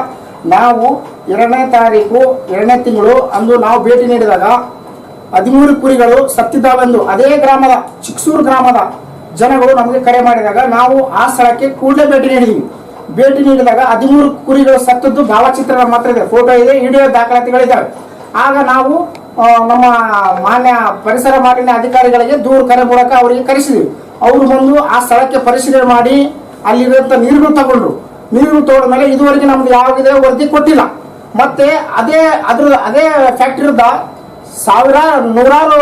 ನಾವು 2ನೇ ತಾರೀಕು 2ನೇ ತಿಂಗಳು ಅಂದು ನಾವು ಭೇಟಿ ನೀಡಿದಾಗ 13 ಕುರಿಗಳು ಸತ್ತಿದ್ದಾವೆಂದು ಅದೇ ಗ್ರಾಮದ ಚಿಕ್ಸೂರು ಗ್ರಾಮದ ಜನಗಳು ನಮಗೆ ಕರೆ ಮಾಡಿದಾಗ ನಾವು ಆ ಸ್ಥಳಕ್ಕೆ ಕೂಡಲೇ ಭೇಟಿ ನೀಡಿದ್ವಿ. ಭೇಟಿ ನೀಡಿದಾಗ 13 ಕುರಿಗಳು ಸತ್ತದ್ದು ಭಾವಚಿತ್ರ ಮಾತ್ರ ಇದೆ, ಫೋಟೋ ಇದೆ, ವಿಡಿಯೋ ದಾಖಲಾತಿಗಳಿದ್ದಾವೆ. ಆಗ ನಾವು ನಮ್ಮ ಮಾನ್ಯ ಪರಿಸರ ಮಾಲಿನ್ಯ ಅಧಿಕಾರಿಗಳಿಗೆ ದೂರು ಕರೆ ಮೂಲಕ ಅವರಿಗೆ ಕರೆಸಿದ್ವಿ. ಅವರು ಬಂದು ಆ ಸ್ಥಳಕ್ಕೆ ಪರಿಶೀಲನೆ ಮಾಡಿ ಅಲ್ಲಿರುವಂತ ನೀರು ತಗೊಂಡ್ರು. ನೀರು ತಗೊಂಡ ಮೇಲೆ ಇದುವರೆಗೆ ನಮ್ದು ಯಾವುದೇ ವರದಿ ಕೊಟ್ಟಿಲ್ಲ. ಮತ್ತೆ ಅದೇ ಫ್ಯಾಕ್ಟರಿದ ನೂರಾರು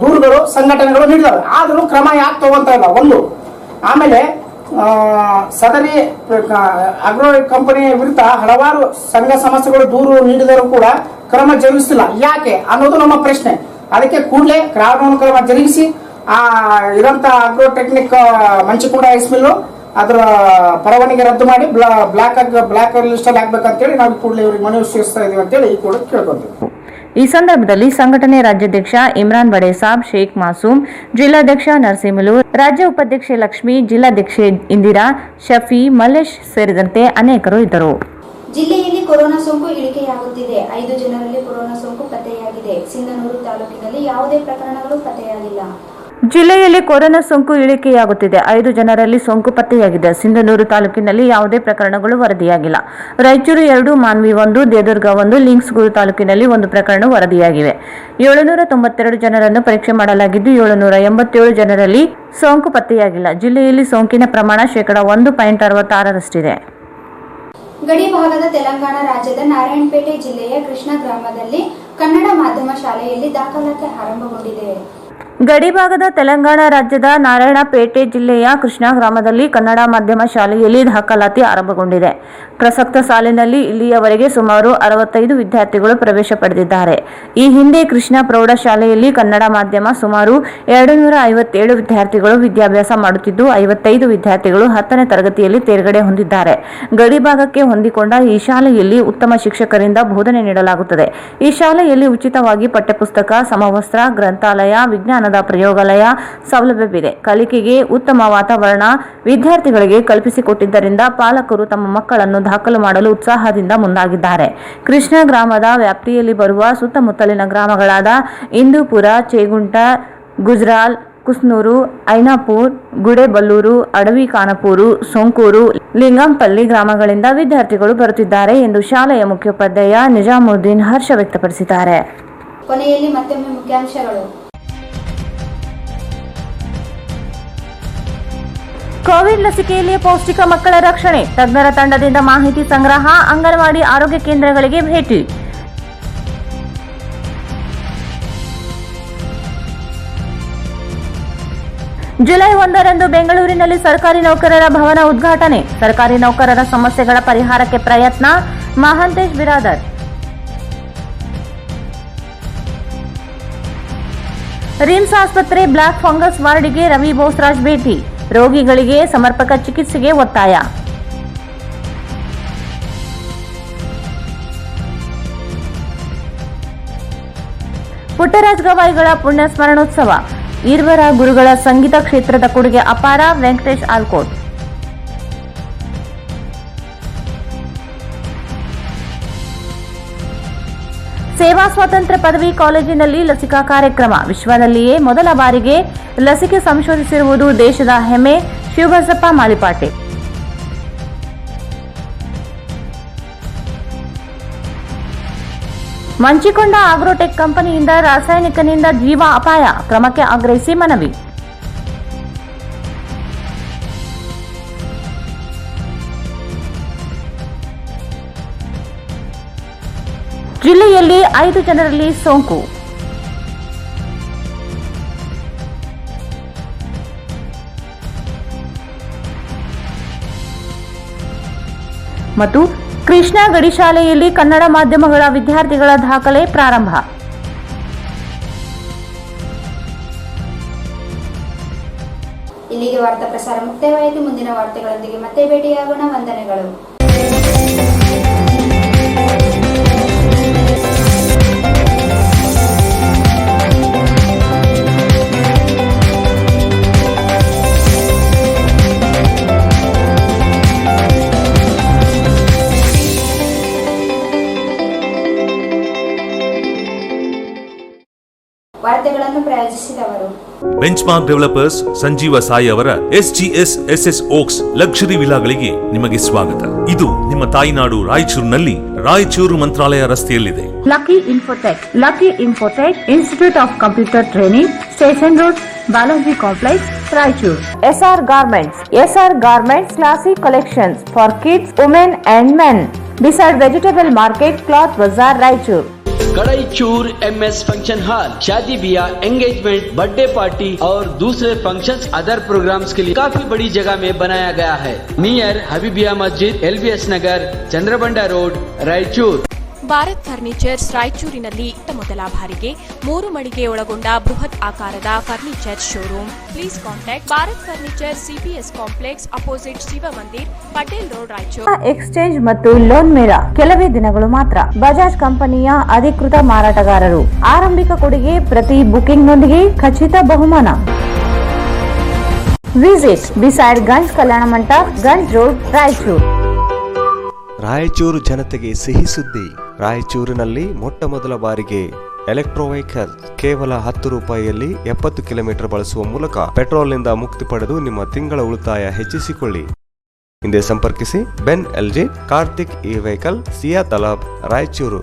ದೂರುಗಳು ಸಂಘಟನೆಗಳು ನೀಡಿದಾವೆ. ಆದರೂ ಕ್ರಮ ಯಾಕೆ ತಗೊಂತ ಇಲ್ಲ ಒಂದು. ಆಮೇಲೆ ಸದರಿ ಅಗ್ರೋ ಕಂಪನಿ ವಿರುದ್ಧ ಹಲವಾರು ಸಂಘ ಸಂಸ್ಥೆಗಳು ದೂರು ನೀಡಿದರೂ ಕೂಡ ಕ್ರಮ ಜರುಗಿಸಿಲ್ಲ. ಯಾಕೆ ಅನ್ನೋದು ನಮ್ಮ ಪ್ರಶ್ನೆ. ಅದಕ್ಕೆ ಕೂಡಲೇ ಕಾನೂನು ಕ್ರಮ ಜರುಗಿಸಿ ಇರಂತ ಅಗ್ರೋಟೆಕ್ನಿಕ್ ಮಂಚಿಕೊಂಡ ರೈಸ್ ಮಿಲ್ಲು ಅದರ ಪರವಾನಗಿ ರದ್ದು ಮಾಡಿ ಬ್ಲಾಕ್ ಲಿಸ್ಟ್ ಅಲ್ಲಿ ಹಾಕ್ಬೇಕಂತೇಳಿ ನಾವು ಕೂಡಲೇ ಇವರಿಗೆ ಮನವಿ ಸಲ್ಲಿಸ್ತಾ ಇದೀವಿ ಅಂತೇಳಿ ಈ ಕೂಡ ಕೇಳ್ಕೊಂತೀವಿ. ಈ ಸಂದರ್ಭದಲ್ಲಿ ಸಂಘಟನೆ ರಾಜ್ಯಾಧ್ಯಕ್ಷ ಇಮ್ರಾನ್ ಬಡೇಸಾಬ್, ಶೇಖ್ ಮಾಸೂಮ್, ಜಿಲ್ಲಾಧ್ಯಕ್ಷ ನರಸಿಂಹಲು, ರಾಜ್ಯ ಉಪಾಧ್ಯಕ್ಷೆ ಲಕ್ಷ್ಮಿ, ಜಿಲ್ಲಾಧ್ಯಕ್ಷೆ ಇಂದಿರಾ, ಶಫಿ, ಮಲ್ಲೇಶ್ ಸೇರಿದಂತೆ ಅನೇಕರು ಇದ್ದರು. ಜಿಲ್ಲೆಯಲ್ಲಿ ಕೊರೋನಾ ಸೋಂಕು ಇಳಿಕೆಯಾಗುತ್ತಿದೆ. 5 ಜನರಲ್ಲಿ ಕೊರೋನಾ ಸೋಂಕು ಪತ್ತೆಯಾಗಿದೆ. ಸಿಂಧನೂರು ತಾಲೂಕಿನಲ್ಲಿ ಯಾವುದೇ ಪ್ರಕರಣಗಳು ಪತ್ತೆಯಾಗಿಲ್ಲ. ಜಿಲ್ಲೆಯಲ್ಲಿ ಕೊರೋನಾ ಸೋಂಕು ಇಳಿಕೆಯಾಗುತ್ತಿದೆ. 5 ಜನರಲ್ಲಿ ಸೋಂಕು ಪತ್ತೆಯಾಗಿದೆ. ಸಿಂಧನೂರು ತಾಲೂಕಿನಲ್ಲಿ ಯಾವುದೇ ಪ್ರಕರಣಗಳು ವರದಿಯಾಗಿಲ್ಲ. ರಾಯಚೂರು 2, ಮಾನ್ವಿ 1, ದೇದುರ್ಗ 1, ಲಿಂಗ್ಸ್ಗೂರು ತಾಲೂಕಿನಲ್ಲಿ 1 ಪ್ರಕರಣ ವರದಿಯಾಗಿವೆ. 792 ಜನರನ್ನು ಪರೀಕ್ಷೆ ಮಾಡಲಾಗಿದ್ದು 787 ಜನರಲ್ಲಿ ಸೋಂಕು ಪತ್ತೆಯಾಗಿಲ್ಲ. ಜಿಲ್ಲೆಯಲ್ಲಿ ಸೋಂಕಿನ ಪ್ರಮಾಣ 1.66%. ಗಡಿ ಭಾಗದ ತೆಲಂಗಾಣ ರಾಜ್ಯದ ನಾರಾಯಣಪೇಟೆ ಜಿಲ್ಲೆಯ ಕೃಷ್ಣ ಗ್ರಾಮದಲ್ಲಿ ಕನ್ನಡ ಮಾಧ್ಯಮ ಶಾಲೆಯಲ್ಲಿ ದಾಖಲಾತಿ ಆರಂಭಗೊಂಡಿದೆ. ಗಡಿಭಾಗದ ತೆಲಂಗಾಣ ರಾಜ್ಯದ ನಾರಾಯಣಪೇಟೆ ಜಿಲ್ಲೆಯ ಕೃಷ್ಣ ಗ್ರಾಮದಲ್ಲಿ ಕನ್ನಡ ಮಾಧ್ಯಮ ಶಾಲೆಯಲ್ಲಿ ದಾಖಲಾತಿ ಆರಂಭಗೊಂಡಿದೆ. ಪ್ರಸಕ್ತ ಸಾಲಿನಲ್ಲಿ ಇಲ್ಲಿಯವರೆಗೆ ಸುಮಾರು 65 ವಿದ್ಯಾರ್ಥಿಗಳು ಪ್ರವೇಶ ಪಡೆದಿದ್ದಾರೆ. ಈ ಹಿಂದೆ ಕೃಷ್ಣ ಪ್ರೌಢಶಾಲೆಯಲ್ಲಿ ಕನ್ನಡ ಮಾಧ್ಯಮ ಸುಮಾರು 257 ವಿದ್ಯಾರ್ಥಿಗಳು ವಿದ್ಯಾಭ್ಯಾಸ ಮಾಡುತ್ತಿದ್ದು 55 ವಿದ್ಯಾರ್ಥಿಗಳು 10ನೇ ತರಗತಿಯಲ್ಲಿ ತೇರ್ಗಡೆ ಹೊಂದಿದ್ದಾರೆ. ಗಡಿಭಾಗಕ್ಕೆ ಹೊಂದಿಕೊಂಡ ಈ ಶಾಲೆಯಲ್ಲಿ ಉತ್ತಮ ಶಿಕ್ಷಕರಿಂದ ಬೋಧನೆ ನೀಡಲಾಗುತ್ತದೆ. ಈ ಶಾಲೆಯಲ್ಲಿ ಉಚಿತವಾಗಿ ಪಠ್ಯಪುಸ್ತಕ, ಸಮವಸ್ತ್ರ, ಗ್ರಂಥಾಲಯ, ವಿಜ್ಞಾನದ ಪ್ರಯೋಗಾಲಯ ಸೌಲಭ್ಯವಿದೆ. ಕಲಿಕೆಗೆ ಉತ್ತಮ ವಾತಾವರಣ ವಿದ್ಯಾರ್ಥಿಗಳಿಗೆ ಕಲ್ಪಿಸಿಕೊಟ್ಟಿದ್ದರಿಂದ ಪಾಲಕರು ತಮ್ಮ ಮಕ್ಕಳನ್ನು ದಾಖಲು ಮಾಡಲು ಉತ್ಸಾಹದಿಂದ ಮುಂದಾಗಿದ್ದಾರೆ. ಕೃಷ್ಣ ಗ್ರಾಮದ ವ್ಯಾಪ್ತಿಯಲ್ಲಿ ಬರುವ ಸುತ್ತಮುತ್ತಲಿನ ಗ್ರಾಮಗಳಾದ ಇಂದೂಪುರ, ಚೇಗುಂಟ, ಗುಜ್ರಾಲ್, ಕುಸ್ನೂರು, ಐನಾಪುರ್, ಗುಡೇಬಲ್ಲೂರು, ಅಡವಿ ಖಾನಪುರು, ಸೋಂಕೂರು, ಲಿಂಗಂಪಲ್ಲಿ ಗ್ರಾಮಗಳಿಂದ ವಿದ್ಯಾರ್ಥಿಗಳು ಬರುತ್ತಿದ್ದಾರೆ ಎಂದು ಶಾಲೆಯ ಮುಖ್ಯೋಪಾಧ್ಯಾಯ ನಿಜಾಮುದ್ದೀನ್ ಹರ್ಷ ವ್ಯಕ್ತಪಡಿಸಿದ್ದಾರೆ. ಕೊನೆಯಲ್ಲಿ ಮತ್ತೊಮ್ಮೆ ಮುಖ್ಯಾಂಶಗಳು. ಕೋವಿಡ್ ಲಸಿಕೆಯಲ್ಲಿ ಪೌಷ್ಟಿಕ ಮಕ್ಕಳ ರಕ್ಷಣೆ, ತಜ್ಞರ ತಂಡದಿಂದ ಮಾಹಿತಿ ಸಂಗ್ರಹ, ಅಂಗನವಾಡಿ ಆರೋಗ್ಯ ಕೇಂದ್ರಗಳಿಗೆ ಭೇಟಿ. ಜುಲೈ 1ರಂದು ಬೆಂಗಳೂರಿನಲ್ಲಿ ಸರ್ಕಾರಿ ನೌಕರರ ಭವನ ಉದ್ಘಾಟನೆ. ಸರ್ಕಾರಿ ನೌಕರರ ಸಮಸ್ಯೆಗಳ ಪರಿಹಾರಕ್ಕೆ ಪ್ರಯತ್ನ. ಮಹಾಂತೇಶ್ ಬಿರಾದರ್. ರಿಮ್ಸ್ ಆಸ್ಪತ್ರೆ ಬ್ಲಾಕ್ ಫಂಗಸ್ ವಾರ್ಡ್ಗೆ ರವಿ ಬೋಸ್ರಾಜ್ ಭೇಟಿ. ರೋಗಿಗಳಿಗೆ ಸಮರ್ಪಕ ಚಿಕಿತ್ಸೆಗೆ ಒತ್ತಾಯ. ಪುಟ್ಟರಾಜ್ ಗವಾಯಿಗಳ ಪುಣ್ಯ ಸ್ಮರಣೋತ್ಸವ. ಈರ್ವರ ಗುರುಗಳ ಸಂಗೀತ ಕ್ಷೇತ್ರದ ಕೊಡುಗೆ ಅಪಾರ. ವೆಂಕಟೇಶ್ ಆಲ್ಕೋಟ್. ಸೇವಾ ಸ್ವಾತಂತ್ರ್ಯ ಪದವಿ ಕಾಲೇಜಿನಲ್ಲಿ ಲಸಿಕಾ ಕಾರ್ಯಕ್ರಮ. ವಿಶ್ವದಲ್ಲಿಯೇ ಮೊದಲ ಬಾರಿಗೆ ಲಸಿಕೆ ಸಂಶೋಧಿಸಿರುವುದು ದೇಶದ ಹೆಮ್ಮೆ. ಶಿವಬಸಪ್ಪ ಮಾಲಿಪಾಟೆ. ಮಂಚಿಕೊಂಡ ಆಗ್ರೋಟೆಕ್ ಕಂಪನಿಯಿಂದ ರಾಸಾಯನಿಕನಿಂದ ಜೀವ ಅಪಾಯ. ಕ್ರಮಕ್ಕೆ ಆಗ್ರಹಿಸಿ ಮನವಿ. ಜಿಲ್ಲೆಯಲ್ಲಿ 5 ಜನರಲ್ಲಿ ಸೋಂಕು. ಮತ್ತು ಕೃಷ್ಣ ಗಡಿ ಶಾಲೆಯಲ್ಲಿ ಕನ್ನಡ ಮಾಧ್ಯಮಗಳ ವಿದ್ಯಾರ್ಥಿಗಳ ದಾಖಲೆ ಪ್ರಾರಂಭ. ಇಲ್ಲಿಗೆ ವಾರ್ತಾ ಪ್ರಸಾರ ಮುಕ್ತಾಯವಾಯಿತು. ಮುಂದಿನ ವಾರ್ತೆಗಳೊಂದಿಗೆ ಮತ್ತೆ ಭೇಟಿಯಾಗೋಣ. ವಂದನೆಗಳು. ವಾರ್ತೆಗಳನ್ನು ಪ್ರಾಯೋಜಿಸಿದವರು ಬೆಂಚ್ಮಾರ್ಕ್ ಡೆವಲಪರ್ಸ್ ಸಂಜೀವ ಸಾಯಿ ಅವರ SGS SS ಓಕ್ಸ್ ಲಕ್ಸುರಿ ವಿಲಾಗಳಿಗೆ ನಿಮಗೆ ಸ್ವಾಗತ. ಇದು ನಿಮ್ಮ ತಾಯಿನಾಡು ರಾಯಚೂರಿನಲ್ಲಿ ರಾಯಚೂರು ಮಂತ್ರಾಲಯ ರಸ್ತೆಯಲ್ಲಿದೆ. Lucky infotech institute of computer training, station road, Balaji complex, Raichur. SR Garments classic collections for kids, women and men. Beside vegetable market, cloth bazaar, Raichur. Kadaichur MS function hall शादी ब्याह, एंगेजमेंट, बर्थडे पार्टी और दूसरे फंक्शंस अदर प्रोग्राम्स के लिए काफी बड़ी जगह में बनाया गया है. नियर हबीबिया मस्जिद, LBS नगर, चंद्रबंडा रोड, रायचूर. ಭಾರತ್ ಫರ್ನಿಚರ್ಸ್ ರಾಯಚೂರಿನಲ್ಲಿ ಮೊದಲ ಬಾರಿಗೆ 3 ಮಳಿಗೆ ಒಳಗೊಂಡ ಬೃಹತ್ ಆಕಾರದ furniture showroom. Please contact Bharat furniture CPS complex opposite Shiva Mandir, Patel road, Raichur. Exchange ಮತ್ತು ಲೋನ್ ಮೇಳ ಕೆಲವೇ ದಿನಗಳು ಮಾತ್ರ. ಬಜಾಜ್ ಕಂಪನಿಯ ಅಧಿಕೃತ ಮಾರಾಟಗಾರರು. ಆರಂಭಿಕ ಕೊಡುಗೆ ಪ್ರತಿ ಬುಕಿಂಗ್ನೊಂದಿಗೆ ಖಚಿತ ಬಹುಮಾನ. Visit beside Ganj Kalyana Mantapa, Ganj road, Raichur. Raichur ಜನತೆಗೆ ಸಿಹಿ ಸುದ್ದಿ. ರಾಯಚೂರಿನಲ್ಲಿ ಮೊಟ್ಟ ಮೊದಲ ಬಾರಿಗೆ ಎಲೆಕ್ಟ್ರೋ ವೆಹಿಕಲ್ ಕೇವಲ 10 ರೂಪಾಯಿಯಲ್ಲಿ 70 ಕಿಲೋಮೀಟರ್ ಬಳಸುವ ಮೂಲಕ ಪೆಟ್ರೋಲ್ನಿಂದ ಮುಕ್ತಿ ಪಡೆದು ನಿಮ್ಮ ತಿಂಗಳ ಉಳಿತಾಯ ಹೆಚ್ಚಿಸಿಕೊಳ್ಳಿ. ಹಿಂದೆ ಸಂಪರ್ಕಿಸಿ. ಬೆನ್ LG, ಕಾರ್ತಿಕ್ ಇ ವೆಹಿಕಲ್, ಸಿಯಾ ತಲಾಬ್, ರಾಯಚೂರು.